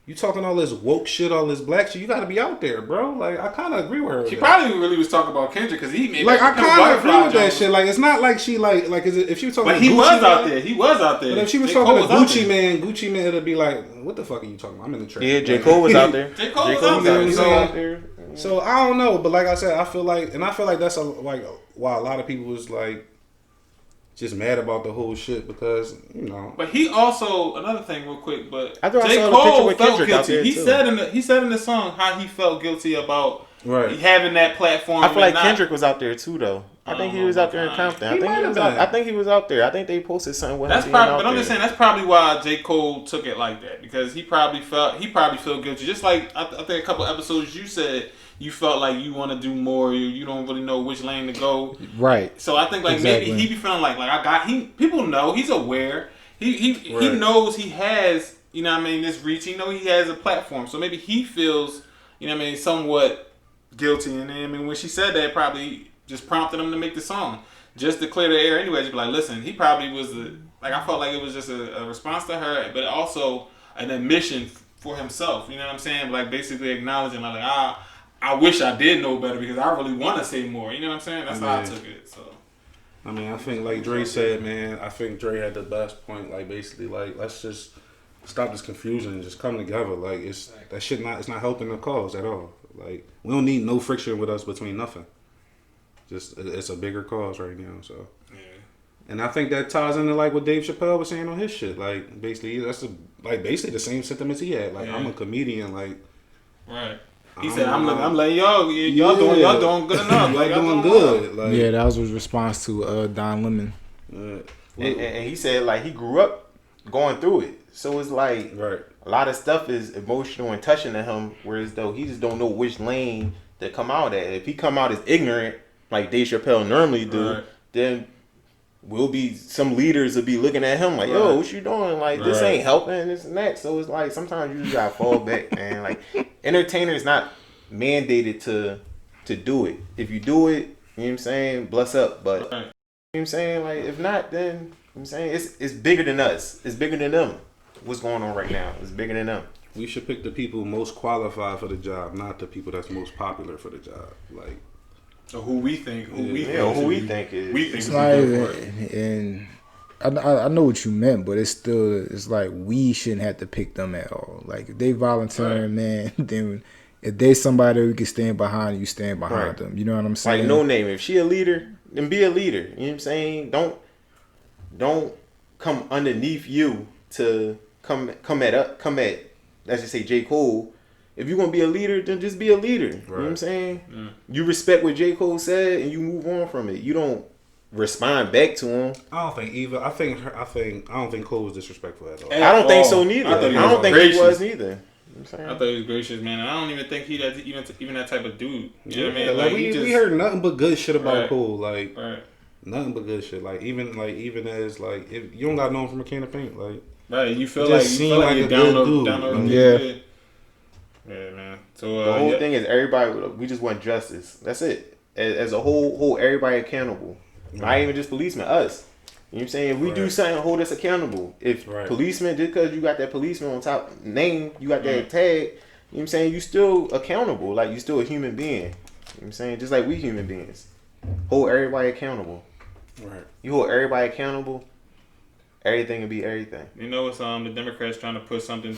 you talking all this woke shit, all this black shit, you got to be out there, bro. Like I kind of agree with her. she though. probably really was talking about Kendrick because he made Like I that Pimp kind of Butterfly agree with that joint. shit. Like it's not like she like is it, if she was talking. But to he Gucci was out Man- there. He was out there. But if she was J. talking Cole to was out Gucci there. Gucci Man would be like, "What the fuck are you talking about? I'm in the trap." Yeah, J. Like- Cole was out there. J. Cole was out there. He was So- out there. So I don't know, but like I said, I feel like that's like why a lot of people was like just mad about the whole shit because you know. But he also another thing real quick. But I thought I J. saw the picture Cole with felt Kendrick out guilty. there, He too. said in the song how he felt guilty about Right. having that platform. I feel like and not- Kendrick was out there too, though. I think he was out there in Compton. He might have been. I think he was out there. I think they posted something with That's him. probably, but I'm just saying that's probably why J. Cole took it like that because he probably felt guilty. Just like I think a couple episodes you said you felt like you want to do more, you don't really know which lane to go. Right. So I think like Exactly. maybe he be feeling like I got people know he's aware. He Right. knows he has you know what I mean this reach. He know he has a platform. So maybe he feels you know what I mean somewhat guilty. And then I mean when she said that, it probably just prompted him to make the song just to clear the air anyway. Just be like, listen, he probably was like I felt like it was just a response to her, but also an admission for himself. You know what I'm saying? Like basically acknowledging like I wish I did know better because I really want to say more. You know what I'm saying? That's how I Yeah. took it. So. I mean, I think like Dre said, man. I think Dre had the best point. Like basically, like let's just stop this confusion and just come together. Like it's not helping the cause at all. Like we don't need no friction with us between nothing. Just it's a bigger cause right now. So. Yeah. And I think that ties into like what Dave Chappelle was saying on his shit. Like basically, basically the same sentiments he had. Like Yeah. I'm a comedian. Like Right. He said, "I'm letting y'all doing good enough. Like y'all y'all doing good. Like Yeah, that was his response to Don Lemon. And he said like he grew up going through it, so it's like right. a lot of stuff is emotional and touching to him. Whereas though he just don't know which lane to come out at. If he come out as ignorant like Dave Chappelle normally do, Right. then some leaders will be looking at him like, yo, Right. what you doing? Like this Right. ain't helping, this and that. So it's like sometimes you just gotta fall back, man. Like entertainers not mandated to do it. If you do it, you know what I'm saying, bless up. But Right. you know what I'm saying, like if not, then you know what I'm saying it's bigger than us. It's bigger than them. What's going on right now? It's bigger than them. We should pick the people most qualified for the job, not the people that's most popular for the job. Like So who we think is. we think It's is not good even, for it. and I know what you meant, but it's like we shouldn't have to pick them at all. Like if they volunteering, man, then if there's somebody we can stand behind, you stand behind Right. them. You know what I'm saying? Like No Name, if she a leader, then be a leader. You know what I'm saying? Don't come underneath you to come at let's just say J. Cole. If you're gonna be a leader, then just be a leader. You know what I'm Right. saying? You respect what J. Cole said and you move on from it. You don't respond back to him. I don't think either. I don't think Cole was disrespectful at all. I don't think so neither. I I, thought he don't was think he gracious. was neither. You know what I'm saying? I thought he was gracious, man. And I don't even think he that even that type of dude. You know what I Yeah, mean? like he we heard nothing but good shit about Right. Cole. Like right, nothing but good shit. Like even as like if you don't got known from a can of paint. Like right. You feel Just like seem you're like a down good dude. down Yeah. good. Yeah, man. So The whole thing is everybody. We just want justice. That's it. As a whole, hold everybody accountable. Not even just policemen, us. You know what I'm saying? If we do something, hold us accountable. If policemen, just because you got that policeman on top name, you got that tag, you know what I'm saying? You still accountable. Like, you still a human being. You know what I'm saying? Just like we human beings. Hold everybody accountable. Right. You hold everybody accountable, everything will be everything. You know, it's the Democrats trying to push something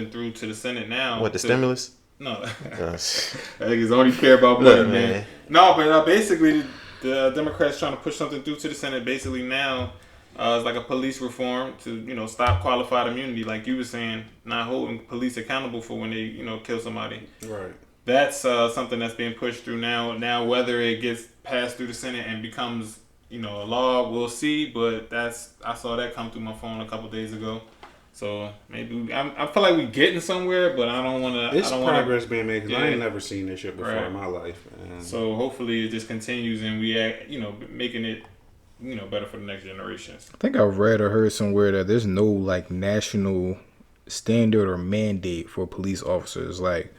through to the Senate now. What, the stimulus? No. Yes. I think it's only care about money, man. No, but basically, the Democrats trying to push something through to the Senate. Basically now, it's like a police reform to stop qualified immunity, like you were saying, not holding police accountable for when they kill somebody. Right. That's something that's being pushed through now. Now, whether it gets passed through the Senate and becomes a law, we'll see. But I saw that come through my phone a couple days ago. So maybe I feel like we getting somewhere, but I don't want to. It's progress being made because I ain't never seen this shit before Right. in my life. Man. So hopefully it just continues and we making it better for the next generations. I think I read or heard somewhere that there's no like national standard or mandate for police officers. Like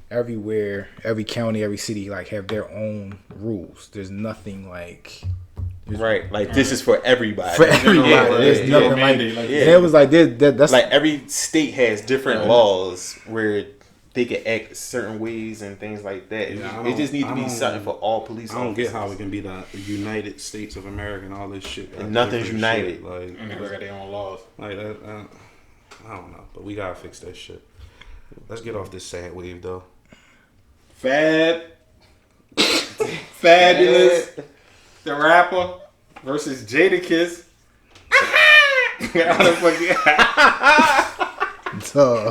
everywhere, every county, every city like have their own rules. There's nothing like. Right, like this is for everybody. For everybody, there's nothing like. mandate, And it was like that's like every state has different laws where they can act certain ways and things like that. Yeah, it just needs to be something for all police officers. I don't get how it can be the United States of America and all this shit. And nothing's united. Shit. Like, And they got their own laws. like that, I don't know, but we gotta fix that shit. Let's get off this sad wave though. Fabulous, the rapper versus Jadakiss. It's all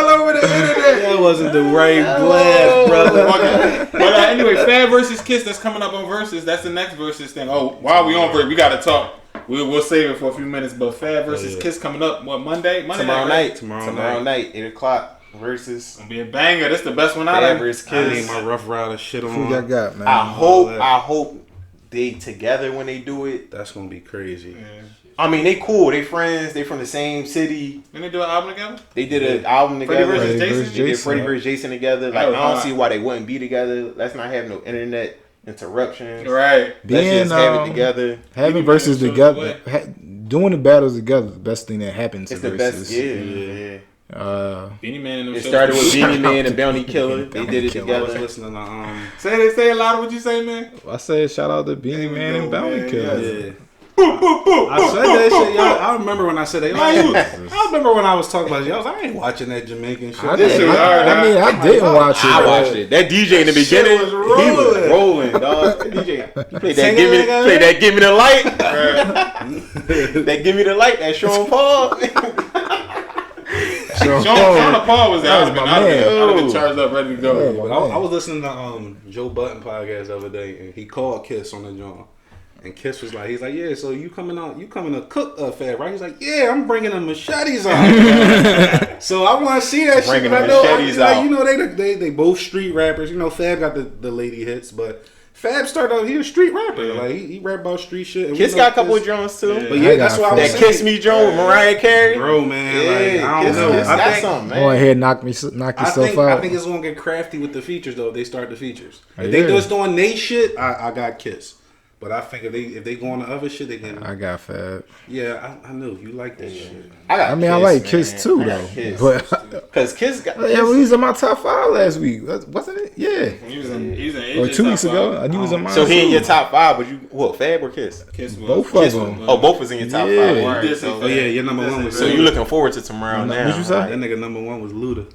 over the internet. That wasn't the right blast, brother. But anyway, Fab versus Kiss, that's coming up on Versus. That's the next Versus thing. Oh, while we on break, we gotta talk. We'll save it for a few minutes. But Fab versus Kiss coming up. What, Monday? Tomorrow right? night. Tomorrow night, 8 o'clock versus. Gonna be a banger. That's the best one out Fab of versus I need Kiss. my Rough Rider shit on. who y'all got, man. I hope they together when they do it. That's gonna be crazy. Yeah. I mean, they cool. They friends. They from the same city. Didn't they do an album together? They did an album Freddie together. versus Freddie Jason? versus They did Jason. Freddie versus Jason together. Like, I That was don't hot. see why they wouldn't be together. Let's not have no internet interruptions. Right. Let's just have it together. Having verses together, doing the battles together is the best thing that happens to It's the verses. best. Yeah. Beanie Man and them It shows. started with Beanie Man and Bounty Killer. They did it I was together. listening to Say a lot of what you say, man. I said shout out to Beanie Man and Bounty man, Killer. yeah. I said that shit. Y'all, I remember when I said that. I remember when I was talking about it. I was like, I ain't watching that Jamaican shit. I This shit was hard, I didn't watch it. I watched it. That DJ in the beginning, was he was rolling. rolling, dog. That DJ play Sing that. it, Give me the light. That give me the light. That Sean Paul. Sean Paul was That was out. my I'd have been man. charged up, ready to go. I was listening to Joe Budden podcast the other day, and he called Kiss on the joint. And Kiss was like, he's like, yeah, so you coming to cook Fab, right? He's like, yeah, I'm bringing the machetes out. So I want to see that Bringing shit. the machetes out. You know, they both street rappers. You know, Fab got the lady hits, but Fab started out, he a street rapper. Yeah. Like, he rap about street shit. And Kiss we know got a couple of Kiss- drones too. Yeah. But yeah, that's what I was That saying. Kiss Me Joe with Mariah Carey. Bro, man, Yeah, like, I don't know. Kiss I got think, something, Go man. ahead, knock yourself out. I think it's gonna get crafty with the features though. If they start the features. If Yeah. they just doing they shit, I got Kiss. But I think if they go on the other shit, they can. I got Fab. Yeah, I knew you like this shit. I mean, I like Kiss too, though. But Cause Kiss got. yeah, well, he was in my top 5 last week, wasn't it? Yeah, He was in or AJ's 2 top weeks ago. five. He was in mine. So he in too. your top 5, but you what? Fab or Kiss? Kiss was. Both of Kiss them. was, oh, both was in your top Yeah. 5. Right, He did say so, Oh yeah, your number one was. so you looking forward to tomorrow now? What'd you say? That nigga number one was Luda.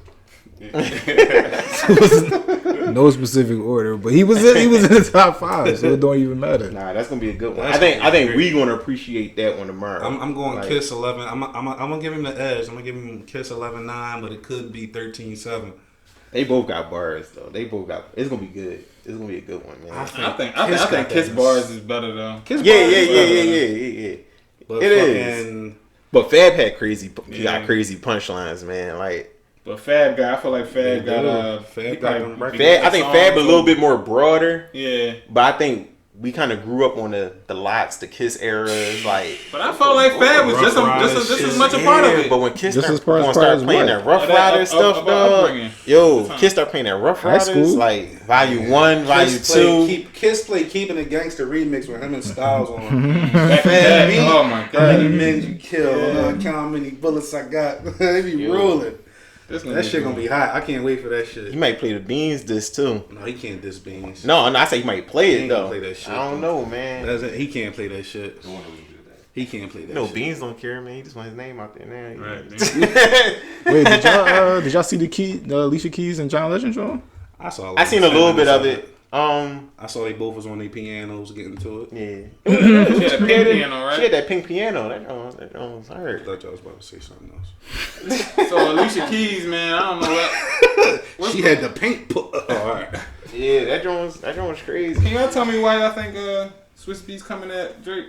No specific order, but he was in the top 5, so it don't even matter. Nah, that's gonna be a good one. That's I think gonna be we gonna appreciate that one tomorrow. I'm going Like, Kiss 11. I'm gonna give him the edge. I'm gonna give him Kiss 11-9, but it could be 13-7. They both got bars though. They both got. It's gonna be good. It's gonna be a good one, man. I think got Kiss that. bars is better though. Kiss Yeah. bars is better. Yeah. But It is. fucking, But Fab had crazy. He Yeah. got crazy punchlines, man. Like But Fab guy, I feel like Fab Yeah, got Fab he got probably- them records. Fab, I think Fab a little bit more broader. Yeah. But I think we kind of grew up on the Lox, the Kiss eras, like. But I felt like Fab was just as much a part of it. But when Kiss Just as started part as playing what? that Rough Rider stuff, dog, Kiss started playing that Rough High school. Riders, like Volume 1, Volume 2. Kiss played Keeping It Gangster remix with him and Styles on. Oh my How god. many men you kill? Count how many bullets I got. They be rolling. That shit gonna be hot. I can't wait for that shit. He might play the Beans disc too. No, he can't diss Beans. No, I say he might play He it ain't gonna though. play that shit, I don't know, man. He can't play that shit. He can't play that No, shit. Beans don't care, man. He just want his name out there now. Right. Wait, did y'all see the Alicia Keys and John Legend show? I saw. I seen a little bit of it. I saw they both was on their pianos getting to it. Yeah. She had a pink piano, right? She had that pink piano. That was I her. thought y'all was about to say something else. So Alicia Keys, man, I don't know what. She had the paint put. Oh, all right. Yeah, that joint was crazy. Can y'all tell me why y'all think Swiss Beats coming at Drake?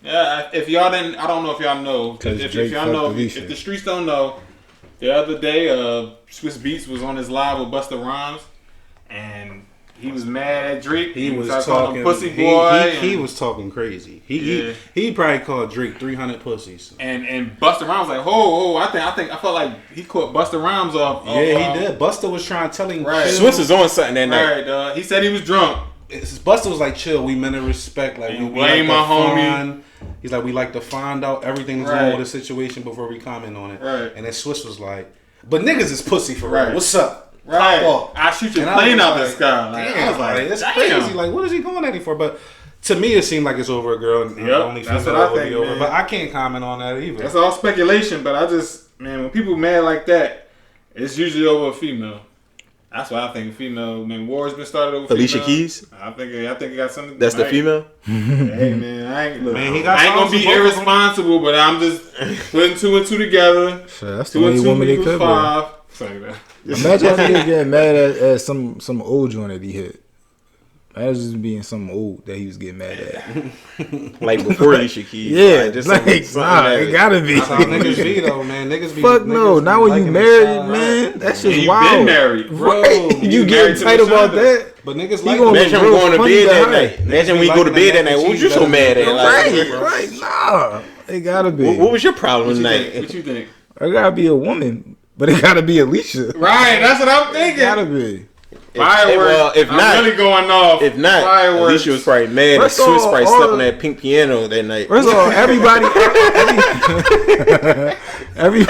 Yeah, if y'all didn't, I don't know if y'all know. 'Cause If Drake y'all know, fucked Alicia. if the streets don't know, the other day, Swiss Beats was on his live with Busta Rhymes, and he was mad at Drake. He was started calling talking him pussy boy. He was talking crazy. Yeah. He probably called Drake 300 pussies. and Busta Rhymes like, oh, I felt like he caught Busta Rhymes off. Yeah, he did. Busta was trying to tell him, Right. chill. Swiss was on something that night. Right, he said he was drunk. Busta was like, chill. We meant to respect. Like, And we blame like to my homie. find- He's like, we like to find out everything that's Right. wrong with the situation before we comment on it. Right. And then Swiss was like, but niggas is pussy for Right. real. What's up? Right. Pop off. I shoot your And I plane was out the like, sky. Like, Damn, I was like, that's damn. crazy. Like, what is he going at him for? But to me, it seemed like it's over a girl. And Yep, only that's female what I would think, be over. man. But I can't comment on that either. That's all speculation, but I just, man, when people mad like that, it's usually over a female. That's why I think female, man, war's been started over Alicia female. Keys? I think it got something. That's the like, female? Hey, man, I ain't, look, Man, he got I ain't gonna songs be with both of them. irresponsible, but I'm just putting two and two together. Shit, that's the 2 and only 2 woman they equals could be. 5. Sorry, that. Imagine if nigga getting mad at some old joint that he hit. Imagine just being something old that he was getting mad at. Like before Alicia Keys. Yeah, like, just like, something nah, that- it gotta be. That's how niggas be though, man. Niggas be Fuck no, niggas not be when you liking the married, sound, man. right? That's And just you wild. been married, bro. Right? You You married getting to tight about Lashonda. that? But niggas He like gonna Imagine real going to funny bed that guy. night. Imagine we be go to liking bed that that night. What cheese you so better mad than at? Like, Right, nah. It gotta be. what was your problem What you tonight? think? What you think? It gotta be a woman, but it gotta be Alicia. Right, that's what I'm It thinking. gotta be. Fireworks. Well, if I'm not, really going off. If not, fireworks. Alicia was probably mad. And First Swiss of all, probably all slept on the- that pink piano that night. First of all, everybody, every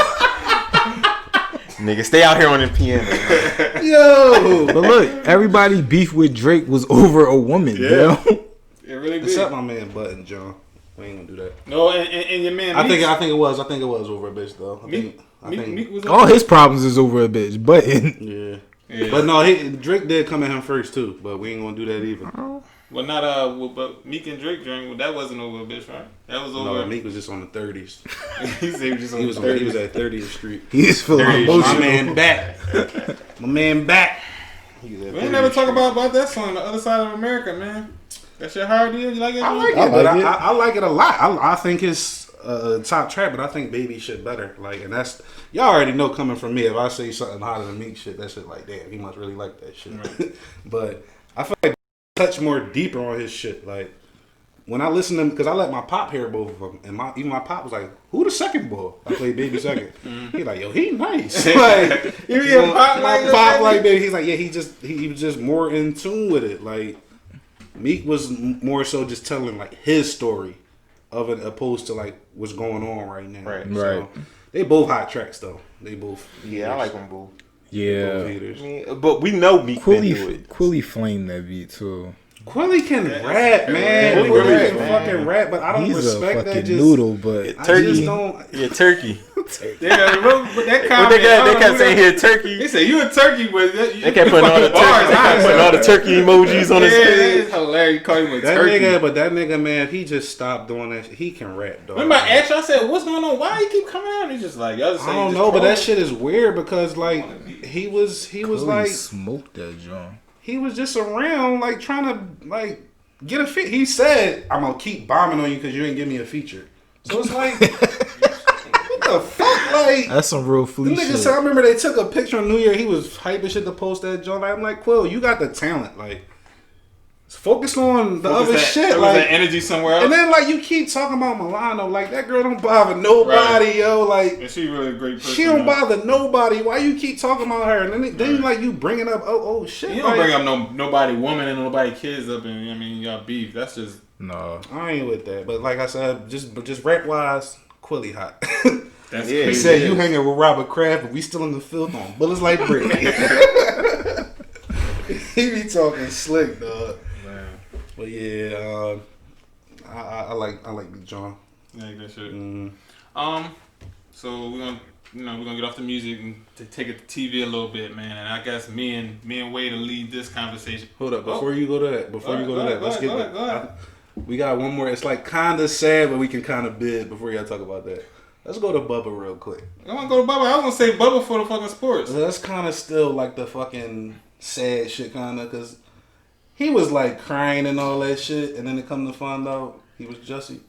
Nigga, stay out here on the piano. Yo, but look, everybody beef with Drake was over a woman. Yeah. You know? It really did. except my man Button John. We ain't gonna do that. No, and your man. I think Meek, it was over a bitch though. I think Meek was All his problems is over a bitch, but yeah. Yeah. But no, Drake did come at him first too. But we ain't gonna do that either. Well, not but Meek and Drake drink. That wasn't over a bitch, right? That was over. No, Meek was just on the 30s. he said he was just on He the was 30s. he was at 30th Street. he's feeling There he is. My emotional. man back. My man back. We ain't never talk about that song, The Other Side of America, man. That shit hard deal. You like it? I like it, I but like it. I like it a lot. I think it's a top track, but I think Baby shit better. Like, and that's y'all already know coming from me. If I say something hotter than Meek shit, that shit like damn, he must really like that shit. Right. But I feel like touch more deeper on his shit. Like when I listen to him, because I let my pop hear both of them, and even my pop was like, "Who the second boy?" I played Baby second. He like, "Yo, he nice." Like You hear Pop like my that, pop baby? like Baby. He's like, yeah, he was just more in tune with it. Like Meek was more so just telling like his story of it, opposed to like what's going on right now. Right. Right. They both hot tracks though. They both. Yeah, I like them both. Both Yeah. haters. I mean, but we know Meek been through Quilly, it. Quilly flamed that beat too. Quilly can rap, man. Quilly Quilly rap, can man. fucking rap, but I don't He's a respect that. fucking Just noodle, but I just Turkey. don't. Yeah, turkey. Yeah, but that What comment. they kept saying here, turkey. They said you a turkey, but They kept putting all the bars. turkey. They kept putting all the turkey emojis on his Yeah, page. it's hilarious. Call him a That turkey. nigga, man, if he just stopped doing that, he can rap, dog. Remember, I asked you, I said, "What's going on? Why you keep coming out?" And he's just like, "Y'all just I say don't just know, but that trolling." shit is weird because like he was Quilly like smoked that joint. he was just around like trying to like get a fit. He said, "I'm gonna keep bombing on you because you ain't give me a feature." So it's like, what the fuck, like. That's some real The flea nigga shit. said, I remember they took a picture on New Year. He was hyping shit to post that joint. Like, I'm like, Quill, you got the talent. Like, Focus on the other shit. There was Like that energy somewhere else. and then like you keep talking about Milano, like that girl don't bother nobody, Right. yo. Like and she really a great person. she don't man. bother nobody. Why you keep talking about her? And then like you bringing up oh shit. You don't like, bring up nobody woman and nobody kids up, and I mean y'all beef. That's just No. I ain't with that. But like I said, just rap wise, Quilly hot. that's Yeah, He crazy. said you hanging with Robert Kraft, but we still in the field on bullets like brick. He be talking slick, dog. Man, But yeah, I like Big John. yeah, good shit. Mm. So we're gonna get off the music and take it to TV a little bit, man. And I guess me and Wade will lead this conversation. Hold up, before you go to that, Go ahead, go ahead. We got one more. It's like kind of sad, but we can kind of bid before y'all talk about that. Let's go to Bubba real quick. I want to go to Bubba. I was gonna say Bubba for the fucking sports. That's kind of still like the fucking sad shit, kind of, because he was like crying and all that shit, and then it come to find out he was Jussie.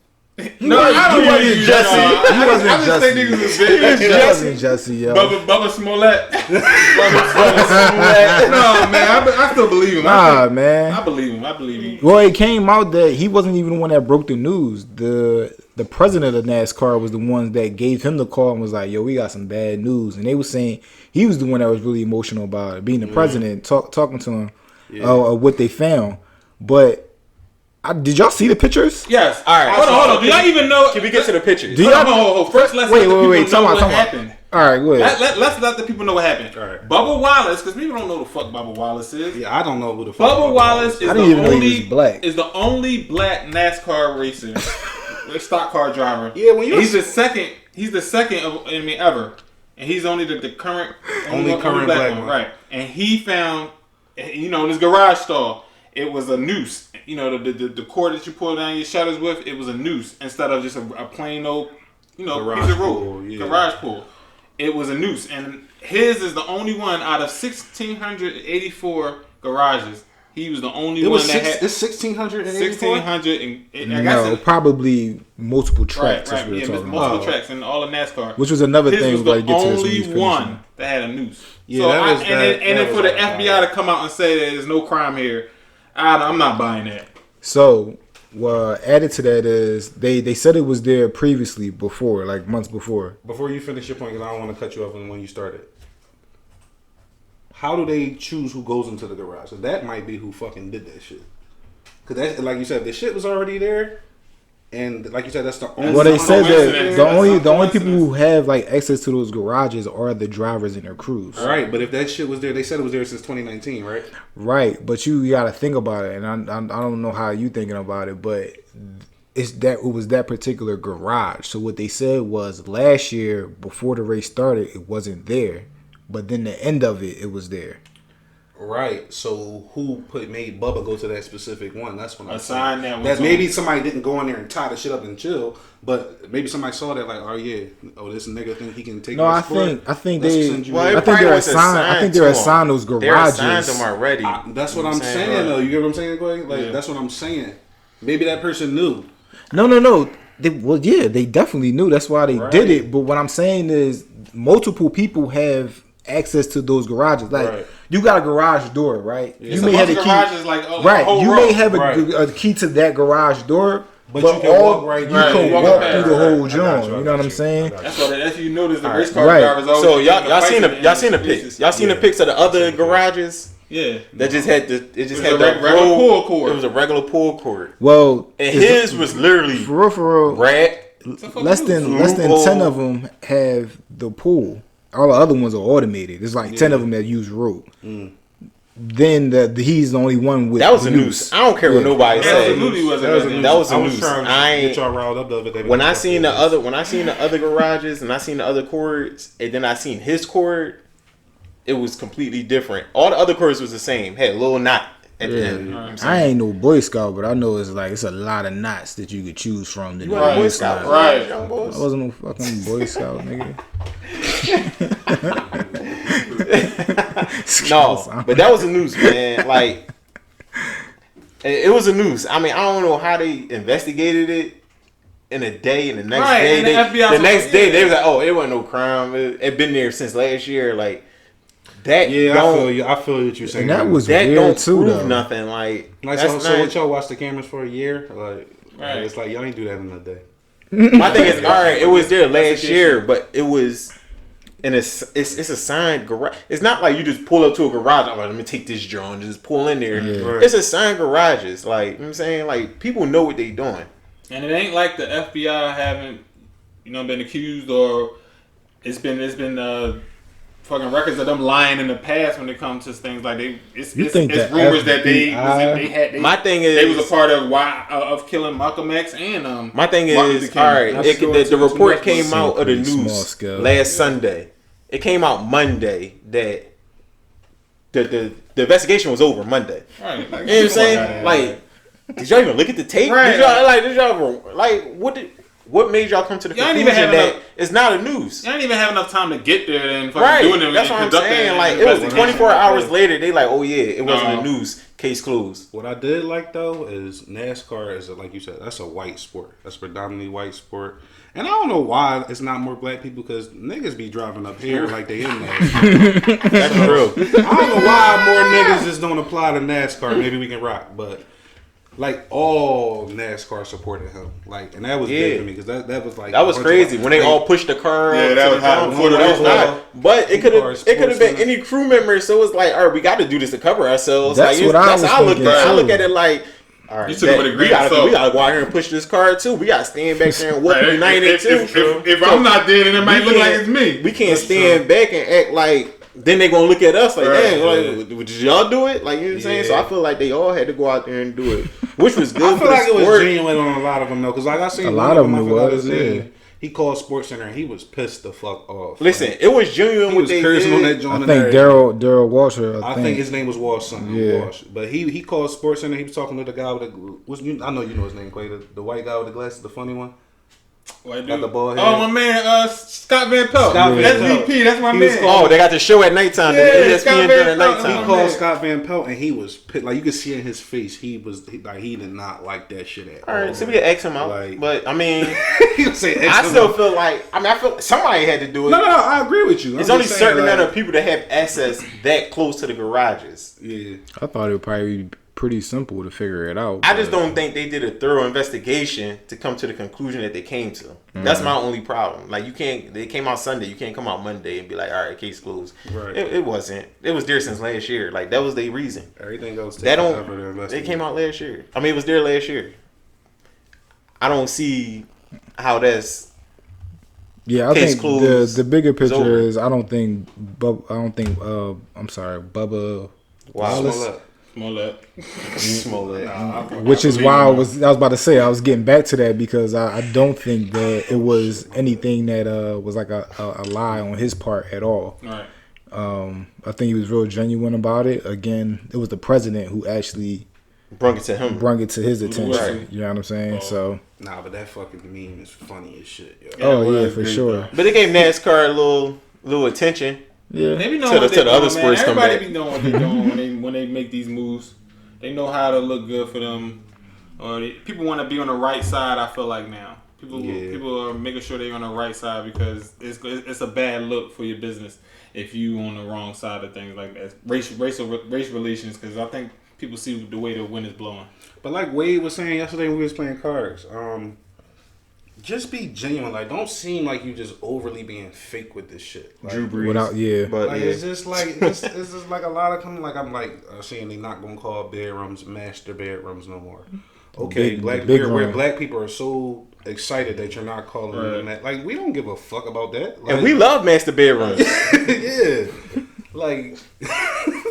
No, I don't want you, Jesse. I He wasn't just think Jesse. niggas was big. He wasn't Jesse, yo. Bubba Smollett. Bubba Smollett. No, man, I still believe him. Nah, man. I believe him. I believe him. Well, it came out that he wasn't even the one that broke the news. The president of NASCAR was the one that gave him the call and was like, "Yo, we got some bad news." And they were saying he was the one that was really emotional about it, being the president, talking to him of what they found. But did y'all see the pictures? Yes. All right. Hold on. Do y'all even know? Can we get to the pictures? Do Hold y'all? on. First, let's Wait, let the wait. people know what Time out. happened. All right, go ahead. Let's let the people know what happened. All right. Bubba Wallace, because people don't know who the fuck Bubba Wallace is. Yeah, I don't know who the fuck. Bubba Wallace is I didn't even know he only was black. is the only black NASCAR racer, stock car driver. Yeah, when you he's the second. He's the second of ever, and he's only the current Only current black one. right? And he found, in his garage stall, it was a noose. The cord that you pull down your shutters with, it was a noose instead of just a plain old, Garage piece of rope, pull, yeah. garage pull. It was a noose, and his is the only one out of 1,684 garages. He was the only It one was that had it's 1,600 1,600 and I No, guess probably multiple tracks. right, That's what yeah, we're talking multiple about. tracks in all of NASCAR. Which was another His thing. was we gotta the get to this when only he's finishing. one that had a noose. Yeah, so that was and that- then that for was the like FBI to come out and say that there's no crime here, I'm not buying that. So, added to that is they said it was there previously before, like months before. Before you finish your point, because I don't want to cut you off when you started. How do they choose who goes into the garage? 'Cause that might be who fucking did that shit. Because that's like you said, the shit was already there, and like you said, that's the only. Well, they said coincidence. that That's the only some people who have like access to those garages are the drivers and their crews. All right, but if that shit was there, they said it was there since 2019, right? Right, but you got to think about it, and I don't know how you thinking about it, but it was that particular garage. So what they said was last year before the race started, it wasn't there, but then the end of it was there. Right. So who made Bubba go to that specific one? That's what I'm A sign saying. that was maybe somebody didn't go in there and tie the shit up and chill, but maybe somebody saw that like, this nigga think he can take. No, my I sport. think Let's they. send you Well, in. it I think probably they're was assigned. I think they're assigned to assigned those They're assigned garages. them already. That's what You know I'm saying though. You get what I'm saying, Clay? Like Yeah. that's what I'm saying. Maybe that person knew. No. They definitely knew. That's why they did it. But what I'm saying is, multiple people have access to those garages. Like Right. you got a garage door, right? It's You a may bunch have of the key. garages, like, a Right. whole You row. may have Right. a key to that garage door, But but you can walk right you through it. can Walk walk past. through the Right. whole I joint. got You I know got what I'm saying? That's you notice the race car Right. drivers always. So get y'all into seen fights y'all seen the and pics. Y'all seen the pics of the other garages Yeah. that just had the was had a the regular roll- pull cord. It was a regular pull cord, Well, and it's- his was literally for real. red. Less than Loophole. 10 of them have the pool. All the other ones are automated. There's like 10 of them that use rope. Then he's the only one with That was the a noose. I don't care what Yeah. nobody That was say. a noose. That was a I was noose. trying to I get ain't. y'all riled up the other day. When I seen the other garages and I seen the other cords and then I seen his cord, it was completely different. All the other cords was the same. Had a little knot at the end. You know what I'm saying? I ain't no Boy Scout, but I know it's a lot of knots that you could choose from. You wasn't a Boy Scout, Right. young I boys? wasn't no fucking Boy Scout, nigga. No, but that was a noose, man. Like, it was a noose. I mean, I don't know how they investigated it in a day, and the next Right, day, and the FBI the was next like, day yeah. they was like, "Oh, it wasn't no crime. It been there since last year." Like, that Yeah, don't I feel what you're saying. And that was that weird don't too, prove though. nothing. Like like that's so not, what y'all watch the cameras for a year? Like Right. it's like y'all ain't do that in a day. my thing is, all right, it was there last Investigation. year, but it was. And it's a signed garage. It's not like you just pull up to a garage. I'm like, let me take this drone and just pull in there. Yeah. Right. It's a signed garages. Like, you know what I'm saying? Like, people know what they doing. And it ain't like the FBI haven't, been accused or it's been fucking records of them lying in the past when it comes to things like it's think it's the rumors that they FBI had. My thing is, they was a part of killing Malcolm X and my thing Martin is, Luther King. all right, Let's go the into report some came small out of the scale. news Yeah. last Sunday. It came out Monday that the investigation was over Monday. Right. You know what I'm saying? Like, did y'all even look at the tape? Right. Did y'all what made y'all come to the Y'all ain't conclusion even that have it's not a news? You don't even have enough time to get there and fucking Right, doing it. that's what I'm conducting saying. an Like, it was investigation. 24 hours later. They like, oh yeah, it wasn't No. a news. Case closed. What I did like though is NASCAR is like you said, that's a white sport. That's predominantly white sport. And I don't know why it's not more black people because niggas be driving up here like they in NASCAR. That's true. I don't know why more niggas just don't apply to NASCAR. Maybe we can rock, but like all NASCAR supported him. Like, and that was Yeah. big to me because that was like That was crazy when they all pushed the car. Yeah, up that to was the hot ground. before the That was race. hot. But it could have been Sportsman. any crew member. So it's like, all right, we got to do this to cover ourselves. That's like, what I was how I look thinking, at it. I too. look at it like, all right, You took it with a we grain of gotta salt. go out here and push this car too. We got to stand back there and whoop Right. United too. If I'm not dead, then it might We look like can't- it's me. We can't That's stand back and act like. Then they gonna look at us like, Right, dang, like, did y'all do it? Like, you know what I'm saying? So I feel like they all had to go out there and do it, which was good I for feel the like it was sport. genuine on a lot of them though, because like I seen A one lot of them, them I forgot was, his name. yeah. He called Sports Center and he was pissed the fuck off. Listen, Like, it was genuine he what was they cursing on that did. joint. I and think everything. Daryl Walter. I think his name was Walsh something. Yeah. Walsh. But he called Sports Center. He was talking to the guy with the. I know you know his name, Quay. The white guy with the glasses, the funny one. White Got dude. the bald head. Oh, my man, Scott Van Pelt. Scott Van Pelt. SVP, that's my He was man. called- Oh, they got the show at nighttime. Yeah, the Scott ESPN Van during Pelt. nighttime. He Oh, called man. Scott Van Pelt and he was pissed. Like you could see in his face, he did not like that shit at All right, so we can X him out. Like- But I mean, he would say, I still feel like I feel somebody had to do it. No, I agree with you. There's I'm only just saying, certain like, amount of people that have access that close to the garages. Yeah. I thought it would probably be pretty simple to figure it out. I just but- don't think they did a thorough investigation to come to the conclusion that they came to. That's my only problem. Like they came out Sunday, you can't come out Monday and be like, all right, case closed. Right. It wasn't. It was there since last year. Like that was their reason. Everything else. That forever to don't. investigate. It came out last year. I mean, it was there last year. I don't see how that's. Yeah, I Case think closed. the bigger picture over. is I'm sorry, Bubba Wallace. Small up. Smollett. Smollett. Which is why I was about to say I was getting back to that because I don't think that it was anything that was like a lie on his part at all. Right. I think he was real genuine about it. Again, it was the president who actually Brung it to him. brought it to his attention. Right. You know what I'm saying? So, Nah, but that fucking meme is funny as shit. Yo. oh it yeah, was for great, sure. though. But they gave NASCAR a little attention. Yeah, They be knowing To the- what to they the other doing, sports man. come Everybody back. be knowing what they doing when they make these moves. They know how to look good for them. Or people want to be on the right side. I feel like now people are making sure they're on the right side because it's a bad look for your business if you on the wrong side of things like that. Race relations because I think people see the way the wind is blowing. But like Wade was saying yesterday when we was playing cards, just be genuine. Like, don't seem like you just overly being fake with this shit. Like, Drew Brees. without But Like yeah. it's just like it's just like a lot of coming. Like I'm like saying they not gonna call bedrooms master bedrooms no more. Okay, Big- black big where room. black people are so excited that you're not calling them that. Like we don't give a fuck about that. Like, And we love master bedrooms. yeah, like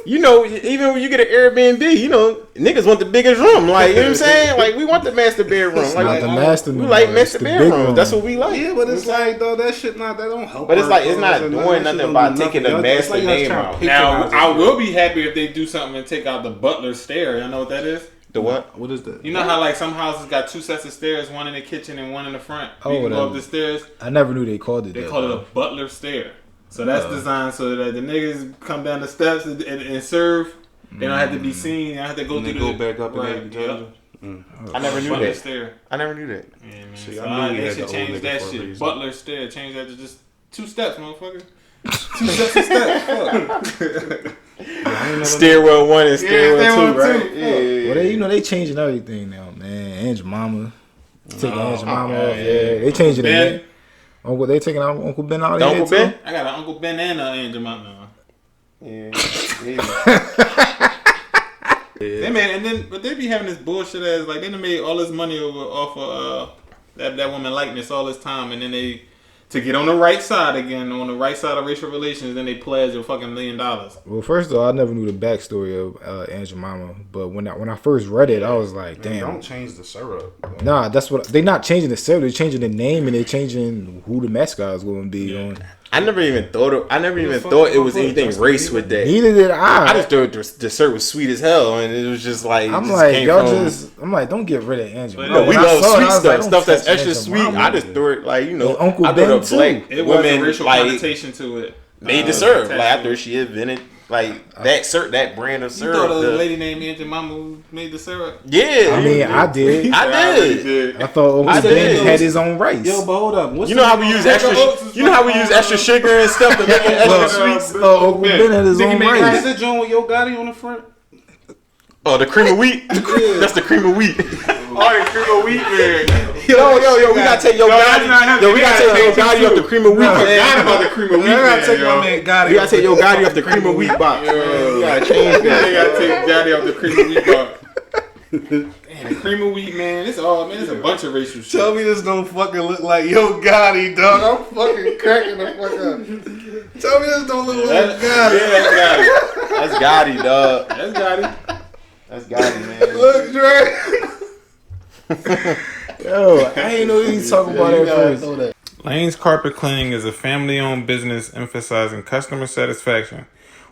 You know, even when you get an Airbnb, you know, niggas want the biggest room. Like, you know what I'm saying? Like, we want the master bedroom. not Like, the master. we no like more. It's master the big bedrooms. room. That's what we like. yeah, but it's like though that shit that don't help. But it's our like it's cause not and doing that shit nothing don't by do taking the nothing. It's master like y'all name trying to out. Now patronize I us. will be happy if they do something and take out the butler stair. Y'all know what that is? The what? What is that? You know how like some houses got two sets of stairs, one in the kitchen and one in the front. Oh, You can go whatever. up the stairs. I never knew they called it They that. call it though. a butler stair. So that's designed so that the niggas come down the steps and serve. They don't have to be seen. They don't have to go And they through go back up and right. they Yep. I never knew Butler that. stair. I never knew that. Yeah, man. See, So I knew we they had should the change old nigga that for a shit. reason. Butler stair. Change that to just 2 steps, motherfucker. 2 sets of steps. Fuck. Stairwell 1 and Stairwell 2, right? two. Yeah. Well, they changing everything now, man. Aunt Jemima. Taking Aunt Jemima off. Yeah, they changing Ben. it. Uncle, they taking out Uncle Ben out of Uncle here, Ben? too. I got an Uncle Ben and an Aunt Jemima. Yeah. They made, and then but they be having this bullshit ass like they done made all this money off of that woman likeness all this time, and then they to get on the right side again, on the right side of racial relations, then they pledge a fucking $1 million. Well, first of all, I never knew the backstory of Aunt Jemima, but when I first read it, I was like, Man, damn. don't change the syrup. Nah, that's what they not changing the syrup. They're changing the name and they're changing who the mascot is going to be on. I never even thought it was anything race with that. Neither did I I. just thought the dessert was sweet as hell, and it was just like I'm just like, came y'all from- just. I'm like, don't get rid of Aunt Jemima. No, we When I love saw it, sweet I was stuff, like, don't stuff that's touch extra Aunt sweet. Jemima. I just thought it like And Uncle I Ben, thought too. black It was a women racial like connotation to it. made the syrup. attached Like I to it. thought she invented like that brand of You syrup. thought a the- lady named Aunt Jemima who made the syrup? Yeah, I mean, I did. I did. I thought I Uncle did. Ben had his own rice. Yo, but hold up. What's You know the how we name use of- extra. You know how we use extra sugar and stuff to make it extra Look, sweet. Uncle Ben had his own Nigga rice. Is it joint with Yo Gotti on the front? Oh, the cream of wheat. That's the cream of wheat. Oh, the cream of wheat, man. Yo, we gotta take Yo that's not Gotti. him. Yo, we gotta take Yo Gotti off the cream of wheat. I forgot Man. about the cream of wheat. I gotta man, take yo. my man Gotti. We gotta take Yo Gotti off the cream of wheat box. Man. We gotta change They that. gotta take Daddy off the cream of wheat box. Damn, the cream of wheat, man. It's a bunch of racial shit. Tell me this don't fucking look like Yo Gotti, dog. I'm fucking cracking the fuck up. Tell me this don't look like Gotti. Yeah, That's Gotti, dog. that's Gotti. That's Gotti, man. Look, Dre. Yo, I ain't know he was talking about that first. Lane's Carpet Cleaning is a family-owned business emphasizing customer satisfaction.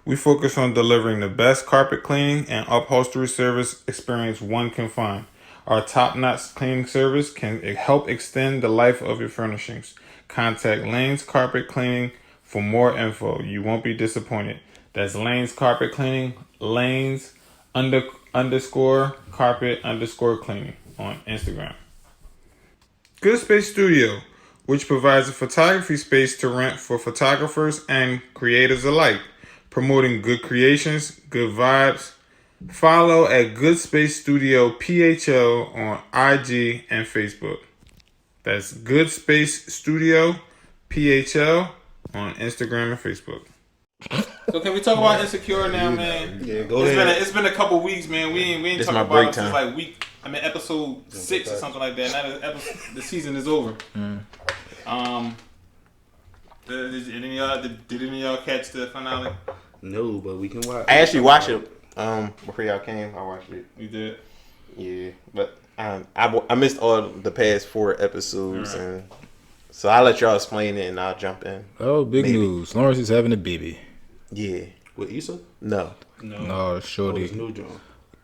We focus on delivering the best carpet cleaning and upholstery service experience one can find. Our top-notch cleaning service can help extend the life of your furnishings. Contact Lane's Carpet Cleaning for more info. You won't be disappointed. That's Lane's Carpet Cleaning, Lane's _carpet _ cleaning on Instagram. Good Space Studio, which provides a photography space to rent for photographers and creators alike, promoting good creations, good vibes. Follow at Good Space Studio PHL on IG and Facebook. That's Good Space Studio PHL on Instagram and Facebook. So can we talk about Insecure now, man? Yeah, go It's ahead. been it's been a couple weeks, man. We ain't This talking my about break it since time. like episode 6 or something like that. Now the season is over. Did any of y'all catch the finale? No, but we can watch. I actually watched it before y'all came. I watched it. We did. Yeah, but I missed all the past 4 episodes, and so I'll let y'all explain it and I'll jump in. Oh, big Maybe. news. Lawrence is having a baby. Yeah, With Issa? no. No. No, Oh, shorty. it's new joint.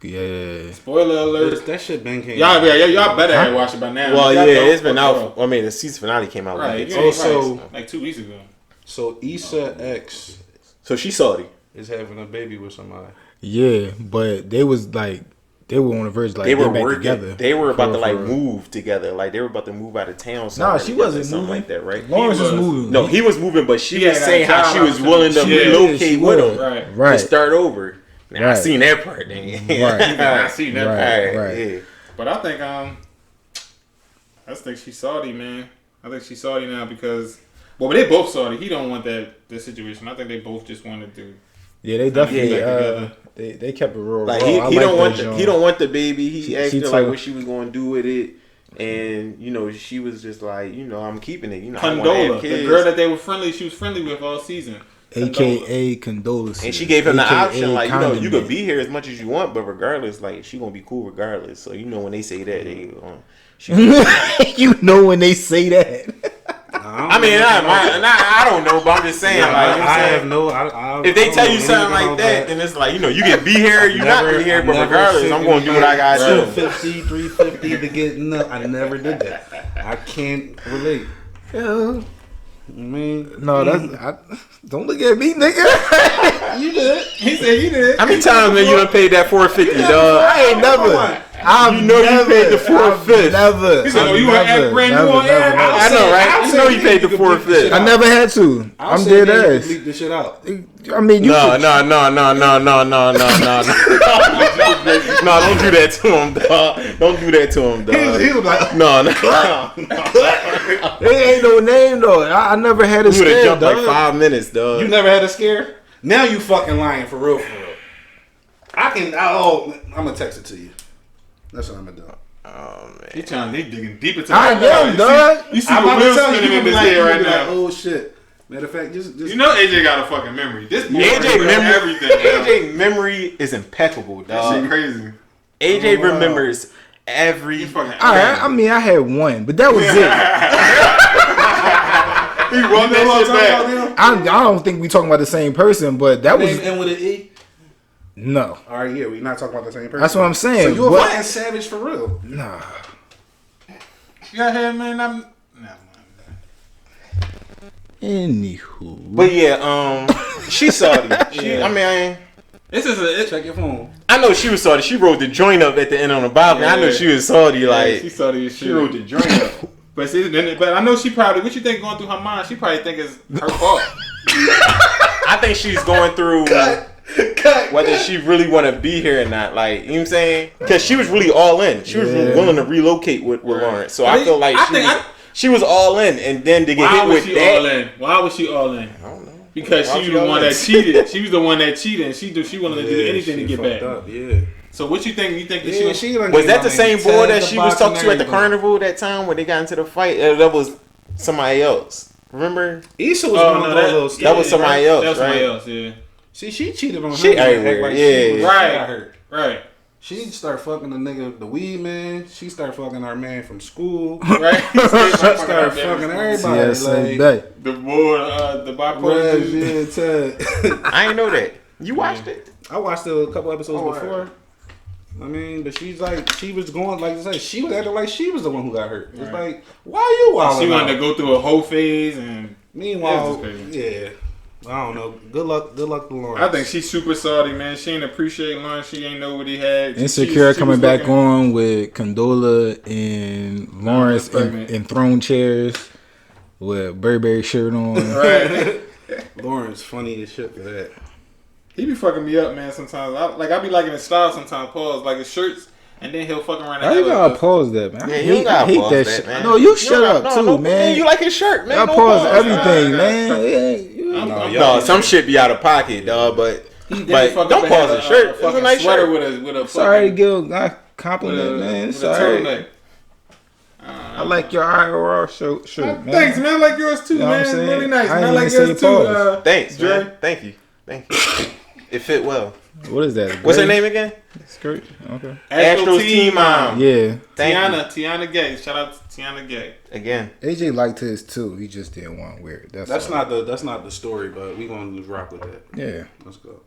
Yeah. Spoiler alert. That shit been came Y'all, out. y'all better have watched it by now. Well, Y'all yeah, don't it's been fuck out. I mean, the season finale came out. Right. Right. You So, ain't so- right. Like 2 weeks ago. So Issa X so she Saudi. is having a baby with somebody. Yeah, but they was like, they were on the verge like They were getting back working. together. They were about For- to like for- move together. Like they were about to move out of town. Nah, somewhere she together, wasn't something moving. like that, right? Lawrence was He was. moving. No, he was moving, but she He was had saying got a how she job was out willing to there. Yeah, relocate she with was. him Right. Right. to start over. Now I Right. seen that part. Then. Right. I seen that. Right. Alright, yeah. But I think I think she's Saudi, man. I think she's Saudi now because but they both Saudi. He don't want that situation. I think they both just wanted to. Yeah, they definitely back together. they kept it real. Like raw. he I don't like want that he don't want the baby. He She asked her told- like what she was going to do with it, and you know she was just like, you know, I'm keeping it. You know, I wanna Condola, have the kids. girl that they were friendly, she was friendly with all season. AKA condolences. And she gave him the AKA option, like, you know, you could condiment. be here as much as you want, but regardless, like, she gonna be cool regardless. So, you know, when they say that, they, she, You know when they say that. I mean, I don't know, but I'm just saying, like, you know what I I'm saying? have no. I If they don't tell know you something anything like about that, then it's like, you know, you can be here, you not be here, but regardless, I'm gonna do what I gotta do. 250, 350 to get enough. I never did that. I can't relate. Yeah. I mean, No, don't look at me, nigga. You did. He said you did. How many times, man, you done paid that $450, dog? I ain't never. I've you paid the 4/5. Never. He said, "Oh, you want to act brand new on air?" I know, right? You know you paid the 4/5. I never had to. I'm say dead they ass. Leak this shit out. I mean, you. No, could- no, no, no, no, no, no, no, no. No, don't do that to him, dog. Don't do that to him, dog. He was like, No, no. It ain't no name though. I never had a You would have scare, jumped like dog. 5 minutes, dog. you never had a scare? Now you fucking lying for real, for real. I'm gonna text it to you. That's what I'm gonna do. Oh man. He digging deep into I am, dog. You see I'm the about to wheels tell you, spinning you in be his like, head you right be like, now. oh shit. Matter of fact, just You know AJ got a fucking memory. This boy AJ remembers memory, everything. dog. AJ memory is impeccable, That shit dog. crazy. AJ Oh, wow. remembers every. He fucking. All right, I mean, I had one, but that was it. He run that shit back. I don't think we talking about the same person, but that was And with an E? no. All right, yeah, we're not talking about the same person. That's what I'm saying. So you a but- fucking savage for real. Nah. Yeah, hey man, I'm. Nah, Anywho, But yeah, she salty. She, I mean, this is a. Check your phone. I know she was salty. She wrote the joint up at the end on the bottom. I know Yeah. she was salty. Like she saw these she shit. wrote the joint up. But see, but I know she probably. What you think going through her mind? She probably think it's her fault. I think she's going through whether she really want to be here or not. Like, you know what I'm saying? Because she was really all in. She was Yeah. willing to relocate with Lawrence. So I feel like I she was all in, and then to get Why hit was with she that. all in? Why was she all in? I don't know. Because Why she was was she the all one in? that cheated. She was the one that cheated, and she willing to do anything to she get fucked back. Up, yeah. So what you think? You think that Yeah, she? done Was gave that my the name same boy Ted that the she was Box talking and to at the everything. carnival that time when they got into the fight? That was somebody else. Remember? Issa was Oh going no, through a little that stuff. was somebody else, That was somebody right? else. Yeah. See, she cheated on She him. and act everywhere, like yeah. she was Right. got hurt. Right. She start fucking the nigga, the weed man. She start fucking our man from school. Right. She start fucking everybody. TSA Like, Bay. The boy, the bipolar Rev, dude. yeah, Ted. I ain't know that. You watched it? I watched a couple episodes Oh, before. I mean, but she's like, she was going, like I say, she was acting like she was the one who got hurt. It's Right. like, why you wilding She wanted to out? go through a whole phase, and Meanwhile, This is crazy. yeah, I don't know. Good luck to Lawrence. I think she's super salty, man. She ain't appreciate Lawrence. She ain't know what he had. Insecure She coming was back looking- on with Condola and Lawrence pregnant. in throne chairs with Burberry shirt on. Right. Lawrence funny as shit for that. He be fucking me up, man. Sometimes, I be liking his style. Sometimes, pause like his shirts, and then he'll fucking around. Why you gotta pause that, man? Yeah, I you hate, gotta I hate pause that that, shit. man. No, you You shut don't- up no, too, no, man. You like his shirt, man. I Don't pause pause. everything, Nah, man. nah. Yeah, No, some shit be out of pocket, dog. But don't pause his shirt. It's a nice sweater shirt. with a Sorry to fucking, give a with compliment, a, man. with a Sorry. turtleneck. I like your IRR shirt, man. Thanks, man. I like yours too, You know what I'm man. saying? Really nice. I Man. I ain't like even yours say too. pause. Thanks, Dre. man. Thank you. It fit well. What is that? What's her Gray name again? Skirt. Okay. Astros Team Mom. Yeah. Thank Tiana Gay. Shout out to Tiana Gay. you. Again. AJ liked his too. He just didn't want to wear it. That's all. not the story, but we gonna rock with that. Yeah. Let's go.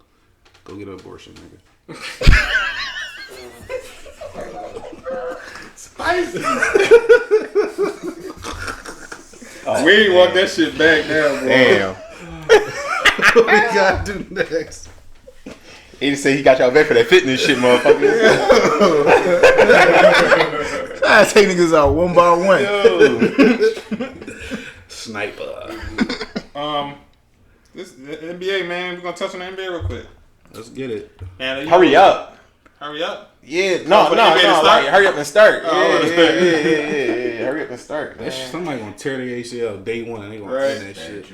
Go get an abortion, nigga. Spicy. We ain't walk that shit back now, bro. Damn. What we gotta do next? He just say he got y'all back for that fitness shit, motherfucker. I take niggas out one by one. Sniper. This the NBA, man. We're gonna touch on the NBA real quick. Let's get it. Man, Hurry up. Hurry up. Yeah, Oh, no, for the NBA to start? like, hurry up and start. Oh. Yeah. Hurry up and start, man. Somebody gonna tear the ACL day one and they gonna Right. end that shit.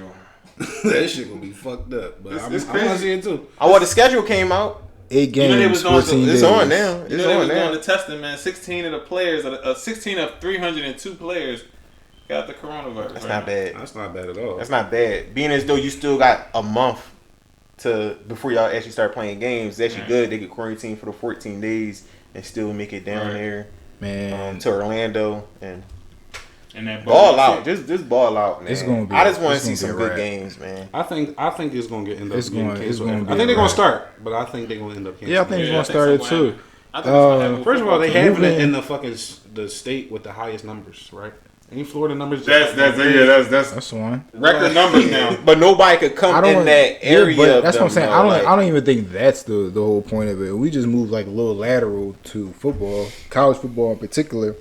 That shit gonna be fucked up. But It's I'm crazy. gonna see it too. Oh, well, the schedule came out. 8 You know they games, was doing 14 some- days. It's on now. You It's know they on was doing now. the testing, man. 16 of the players, 16 of 302 players got the coronavirus. That's right not now. bad. That's not bad at all. That's not bad. Being as though you still got a month to before y'all actually start playing games. It's actually good. They get quarantined for the 14 days and still make it down Right. there Man, to Orlando and And that ball out. Just ball out, man. It's gonna be- I just want it's to see gonna some be a good wrap. games, man. I think it's gonna get end up It's getting gonna- it's canceled. gonna be I think a they're gonna wrap. start, but I think they're gonna end up canceling. yeah, I think Yeah, he's gonna I think start it so, too. I think it's gonna happen First of all, they before having it moving- in the fucking the state with the highest numbers, right? Ain't Florida numbers? That's That's one. record numbers now. But nobody could come in that area. But that's what I'm saying. Though, I don't even think that's the whole point of it. We just moved like a little lateral to football, college football in particular.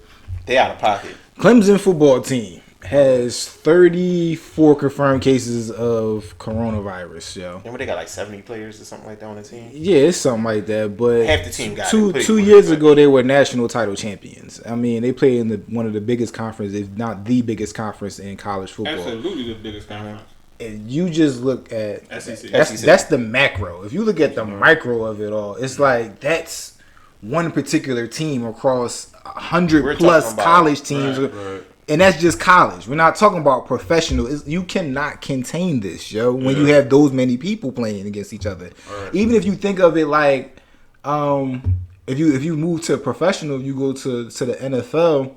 They out of pocket. Clemson football team has 34 confirmed cases of coronavirus, yo. Remember they got like 70 players or something like that on the team? Yeah, it's something like that. But Half the team got two it. two years ago they were national title champions. I mean, they play in one of the biggest conferences, if not the biggest conference in college football. Absolutely the biggest conference. And you just look at SEC. that's the macro. If you look at the micro of it all, it's like that's one particular team across 100 plus college teams. Right. And that's just college. We're not talking about professional. You cannot contain this, yo, when you have those many people playing against each other. Right. Even if you think of it like, if you move to professional, you go to the NFL,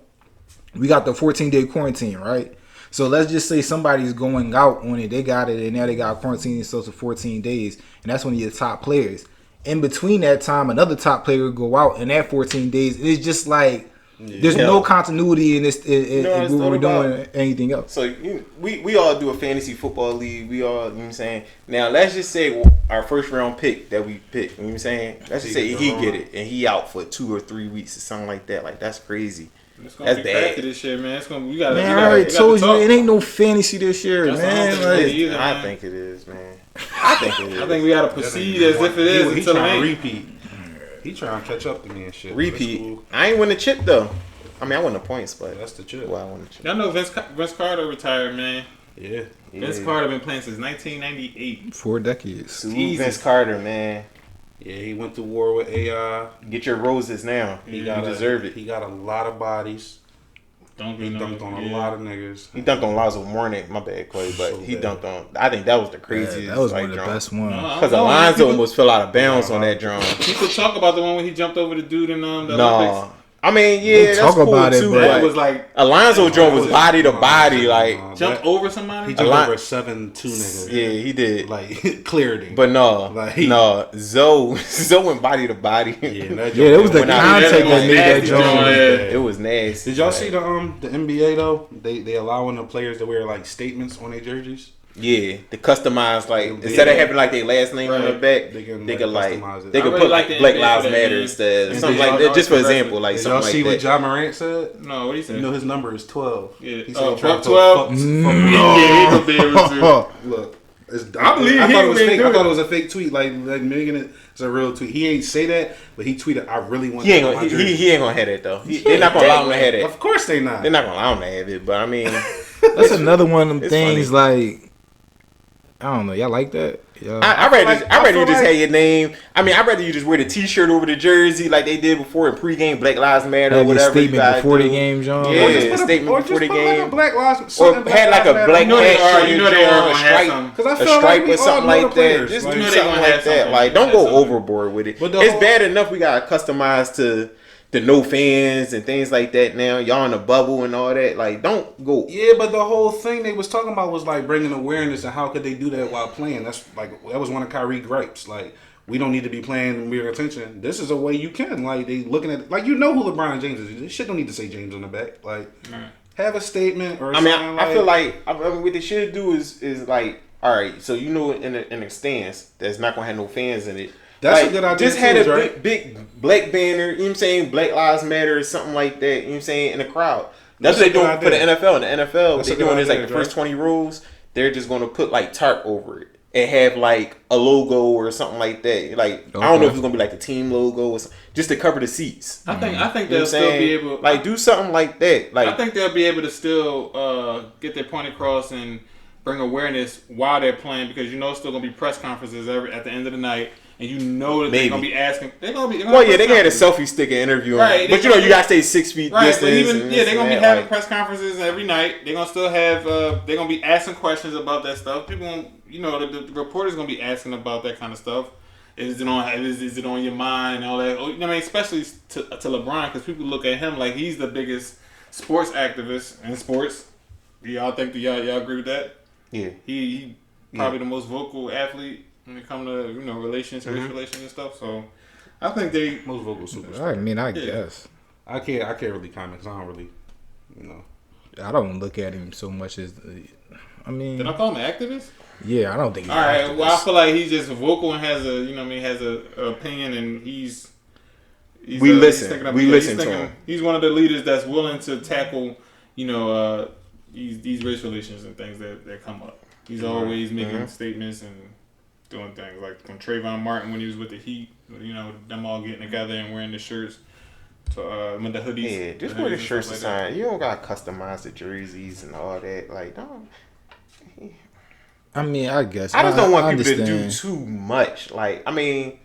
we got the 14-day quarantine, right? So let's just say somebody's going out on it. They got it, and now they got quarantine themselves for 14 days, and that's one of your top players. In between that time, another top player will go out, and that 14 days, it's just like, there's no continuity in this in what we're doing anything else. So we all do a fantasy football league. We all, you know what I'm saying? Now let's just say our first round pick that we pick, you know what I'm saying? Let's just say he get it and he out for 2 or 3 weeks or something like that. Like that's crazy. It's gonna be bad. crafty this year, man. It's gonna Man, I already told you it ain't no fantasy this year, man. I think it is, man. I think it is. I think we gotta proceed as if it is He until it trying to ain't. repeat. He trying to catch up to me and shit. Repeat. Cool. I ain't win the chip though. I mean, I won the points, but That's the chip. well, I won the chip. Y'all know Vince Carter retired, man. Yeah. Vince Carter been playing since 1998. 4 decades. Salute Vince Carter, man. Yeah, he went to war with AI. Get your roses now. He You got deserve it. He got a lot of bodies. He dunked on a lot of niggas. He dunked on Lonzo Mourning, my bad, Clay, but So he bad. dunked on. I think that was the craziest. That was like, one of the drum. best ones. Because Alonzo almost fell out of bounds on that drum. People talk about the one when he jumped over the dude in the Olympics. No. I mean, yeah, that's talk cool about it, too. but- That But was like Alonzo drum was body to body, like jumped over somebody. He jumped lot- over 7-2 niggas. yeah, he did. Like cleared him. But no, Like- no, Zoe went body to body. that Yeah, it was the When I- contact that made that nasty joint. joint. It was nasty. Did y'all see the NBA though? They allowing the players to wear like statements on their jerseys. Yeah, the customized like Yeah. instead of having like their last name on the Right. back, They can, they like, could like customize it. they I could really put like like the Black NBA Lives for that, Matter man. instead, And something did like y'all- that. Just for y'all example, like Did something y'all like see what that. Ja Morant said? No, what he said? You know his number is 12. Yeah. He Oh, said try fuck to 12? Yeah, he gonna be able to. Look, I believe I he thought it was may fake. do I thought it. it was a fake tweet, like making it. It's a real tweet. He ain't say that, but he tweeted, "I really want." He ain't that on gonna my jersey." he ain't gonna have that though. They're not gonna allow him to have that. Of course they not. They're not gonna allow him to have it. But I mean, That's another one of them It's things like, I don't know. Y'all like that? Yeah. I'd rather you feel just like- have your name. I mean, I'd rather you just wear the T-shirt over the jersey like they did before in pregame Black Lives Matter or Have your whatever. you statement guys before do. the game, John. Yeah. Or just put statement or before just the put like game. a Black Lives, Or something had like a Lives black You know Matter. they hat are. shirt, You know they are a gonna have stripe, some. Because I a feel like stripe we or something all know like the that. players. Just Like, do you know they something gonna like have that. something. Like, don't Have go something. overboard with it. But the It's whole- bad enough we got customized to the no fans and things like that. Now y'all in a bubble and all that. Like, don't go. Yeah, but the whole thing they was talking about was like bringing awareness, and how could they do that while playing? That's like that was one of Kyrie gripes. Like, we don't need to be playing and we're attention. This is a way you can. Like, they looking at like, you know who LeBron James is. This shit don't need to say James on the back. Like, have a statement or I mean, something. I feel like I mean, what they should do is like, all right, so you know, in a stance that's not gonna have no fans in it. That's Like, a good idea. Just had too, a right? big black banner, you know what I'm saying? Black Lives Matter or something like that, you know what I'm saying, in the crowd. That's what That's a they're doing good for the idea. NFL. In the NFL, That's they're a good doing is like idea, the first Dre. 20 rows, they're just gonna put like tarp over it and have like a logo or something like that. Like, I don't know if it's gonna be like the team logo or something, just to cover the seats. I think You know what they'll I'm still saying? be able. Like, do something like that. Like, I think they'll be able to still get their point across and bring awareness while they're playing, because you know it's still gonna be press conferences at the end of the night, and you know that Maybe. they're gonna be asking. They're gonna be. well, yeah, they had a selfie stick and interview him. Right, But they you know, gonna you gotta stay 6 feet Right, distance. but even and they're this gonna and be that, having like- press conferences every night. They're gonna still have. They're gonna be asking questions about that stuff. People, you know, the reporters gonna be asking about that kind of stuff. Is it on your mind and all that? You know what I mean, especially to LeBron, because people look at him like he's the biggest sports activist in sports. Do y'all think y'all agree with that? Yeah. He probably the most vocal athlete when it comes to relations, race relations and stuff. So I think they. Most vocal superstar. I mean, I Yeah. guess. I can't really comment because I don't really, you know. I don't look at him so much as. I mean, Did I call him an activist? yeah, I don't think. He's All right. an Well, I activist. feel like he's just vocal and has a, has a opinion, and he's We listen. We listen to he's him. He's one of the leaders that's willing to tackle, these race relations and things that come up. He's always making statements and doing things like from Trayvon Martin when he was with the Heat. Them all getting together and wearing the shirts. With the hoodies. Yeah, just wear the shirts and sign. You don't got to customize the jerseys and all that. Like, don't. I mean, I guess I just don't want people to understand. do too much. Like, I mean,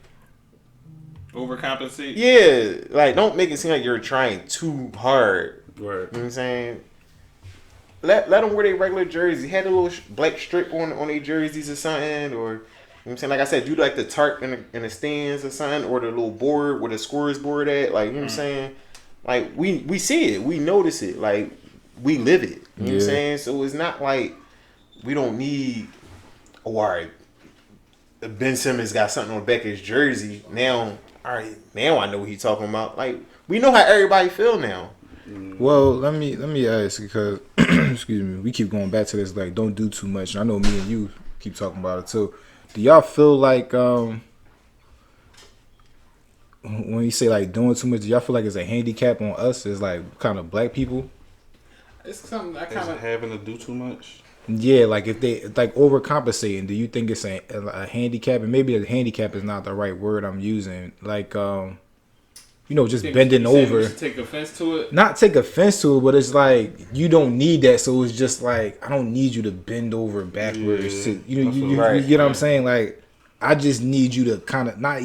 Overcompensate. yeah, like don't make it seem like you're trying too hard. Right. You know what I'm saying? Let them wear their regular jersey. Had a little black strip on their jerseys or something, or you know what I'm saying? Like I said, do like the tarp in the stands or something, or the little board where the scorers board at. Like, you know what I'm saying? Like we see it, we notice it, like we live it. You know what I'm saying? So it's not like we don't need. Oh, all right, Ben Simmons got something on the back of his jersey. Now, all right, now I know what he's talking about. Like we know how everybody feel now. Well, let me ask because excuse me, we keep going back to this like don't do too much. And I know me and you keep talking about it too. Do y'all feel like when you say like doing too much, do y'all feel like it's a handicap on us as like kind of black people? It's something I Is kind it of. having to do too much? Yeah, like if they like overcompensating, do you think it's a handicap? And maybe a handicap is not the right word I'm using. Like just bending over. Take offense to it. Not take offense to it, but it's like you don't need that. So it's just like I don't need you to bend over backwards. Yeah, To, you right. get what I'm saying? Like I just need you to kind of not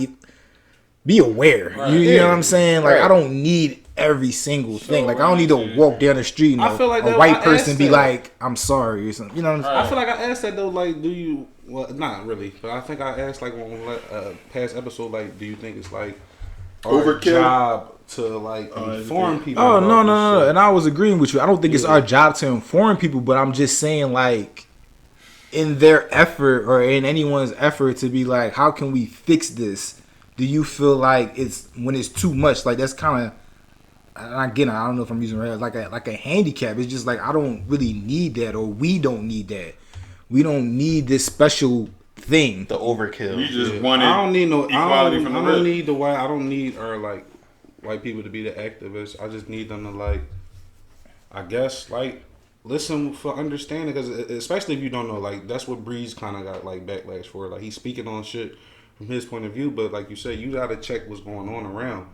be aware. Right. You know what I'm saying? Like Right. I don't need every single thing. Like I don't need to walk down the street and I feel like a that- white I person asked be that. like, "I'm sorry" or something. You know what I'm saying? I feel like I asked that though. Like, do you? Well, not really, but I think I asked like on past episode. Like, do you think it's like our Overkill? job to like inform people? Oh about no, this no, no! shit? And I was agreeing with you. I don't think it's our job to inform people, but I'm just saying, like, in their effort or in anyone's effort to be like, how can we fix this? Do you feel like it's when it's too much? Like that's kind of. Again, I don't know if I'm using it like a handicap. It's just like I don't really need that, or we don't need that. We don't need this special thing. The overkill. You just wanted. I don't need no equality I from don't, the I don't rip. need the white. I don't need white people to be the activists. I just need them to like. I guess like listen for understanding because especially if you don't know like that's what Breeze kind of got like backlash for. Like he's speaking on shit from his point of view, but like you said, you gotta check what's going on around.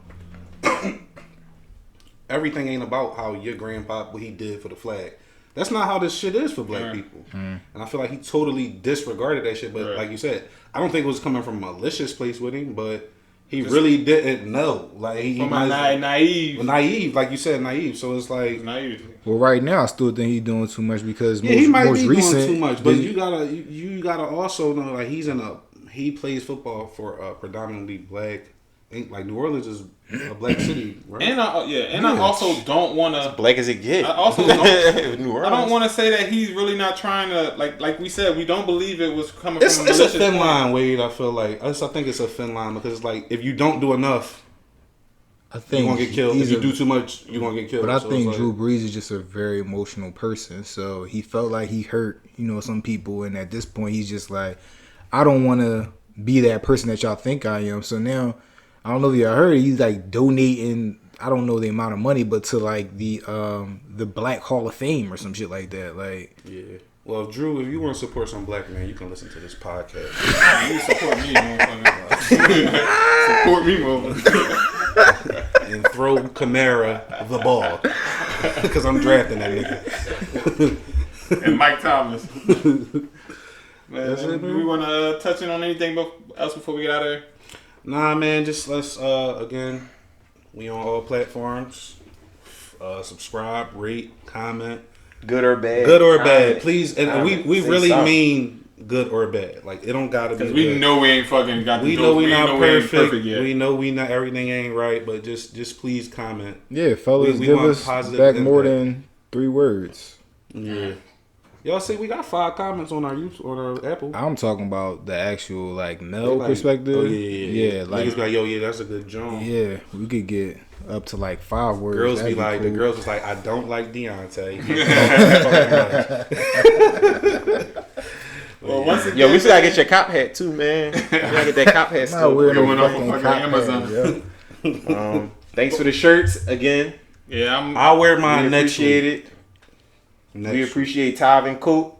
Everything ain't about how your grandpa what he did for the flag. That's not how this shit is for black people. And I feel like he totally disregarded that shit. But like you said, I don't think it was coming from a malicious place with him, but he really didn't know. Like he From might my naive. naive, like you said, naive. So it's like Naive. Well, right now I still think he's doing too much because yeah, he might most be recent, doing too much. But you gotta also know like he plays football for a predominantly black. Like New Orleans is a black city, right? And I also don't want to. Black as it get. I also don't. New I don't want to say that he's really not trying to like we said. We don't believe it was coming It's from a malicious thin point. line, Wade. I feel like I think it's a thin line because it's like if you don't do enough, I think you're gonna get killed. If he's you a- do too much, you're gonna get killed. But I So think it's Drew like, Brees is just a very emotional person. So he felt like he hurt, some people. And at this point, he's just like, I don't want to be that person that y'all think I am. So now, I don't know if y'all heard, he's like donating, I don't know the amount of money, but to like the Black Hall of Fame or some shit like that. Like, yeah. Well, Drew, if you want to support some black man, you can listen to this podcast You support me, motherfucker. Support me, motherfucker. and throw Kamara the ball because I'm drafting that nigga. And Mike Thomas. That's it, Do man. we want to touch in on anything else before we get out of here? Nah, man. Just let's again. We on all platforms. Subscribe, rate, comment. Good or bad. Good or bad, Comment. please. And Comment. we Say really something. mean good or bad. Like it don't gotta be. Because we good. know we ain't fucking got the We dope. know we not ain't perfect. yet. We know we not everything ain't right, but just please comment. yeah, fellas, We give want us positive back more impact. than 3 words. Yeah, Y'all see, we got 5 comments on our Apple. I'm talking about the actual like male Like, perspective. Oh yeah. like Niggas be like, yo, yeah, that's a good joint. yeah, we could get up to like 5 words. Girls be That'd like, cool. the girls was like, I don't like Deontay. Well, once again, Yo, we still gotta get your cop hat too, man. We gotta get that cop hat I'm not still. wearing no Going off fucking of cop Amazon. hat, yo. Thanks for the shirts again. Yeah, I'll wear We mine next appreciate week. it. Next We appreciate Tav and Coop,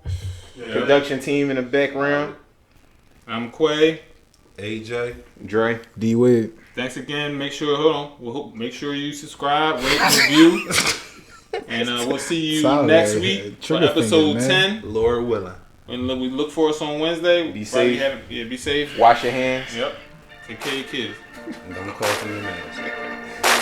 yeah. production team in the background. I'm Quay. AJ. Dre. D Wade. Thanks again. Make sure make sure you subscribe, rate, review, and we'll see you Solid. next week for Trigger episode finger, man. 10. Lord willing. And we look for us on Wednesday. Be Probably safe. Be safe. Wash your hands. Yep. Take care of your kids. And don't call from your mask.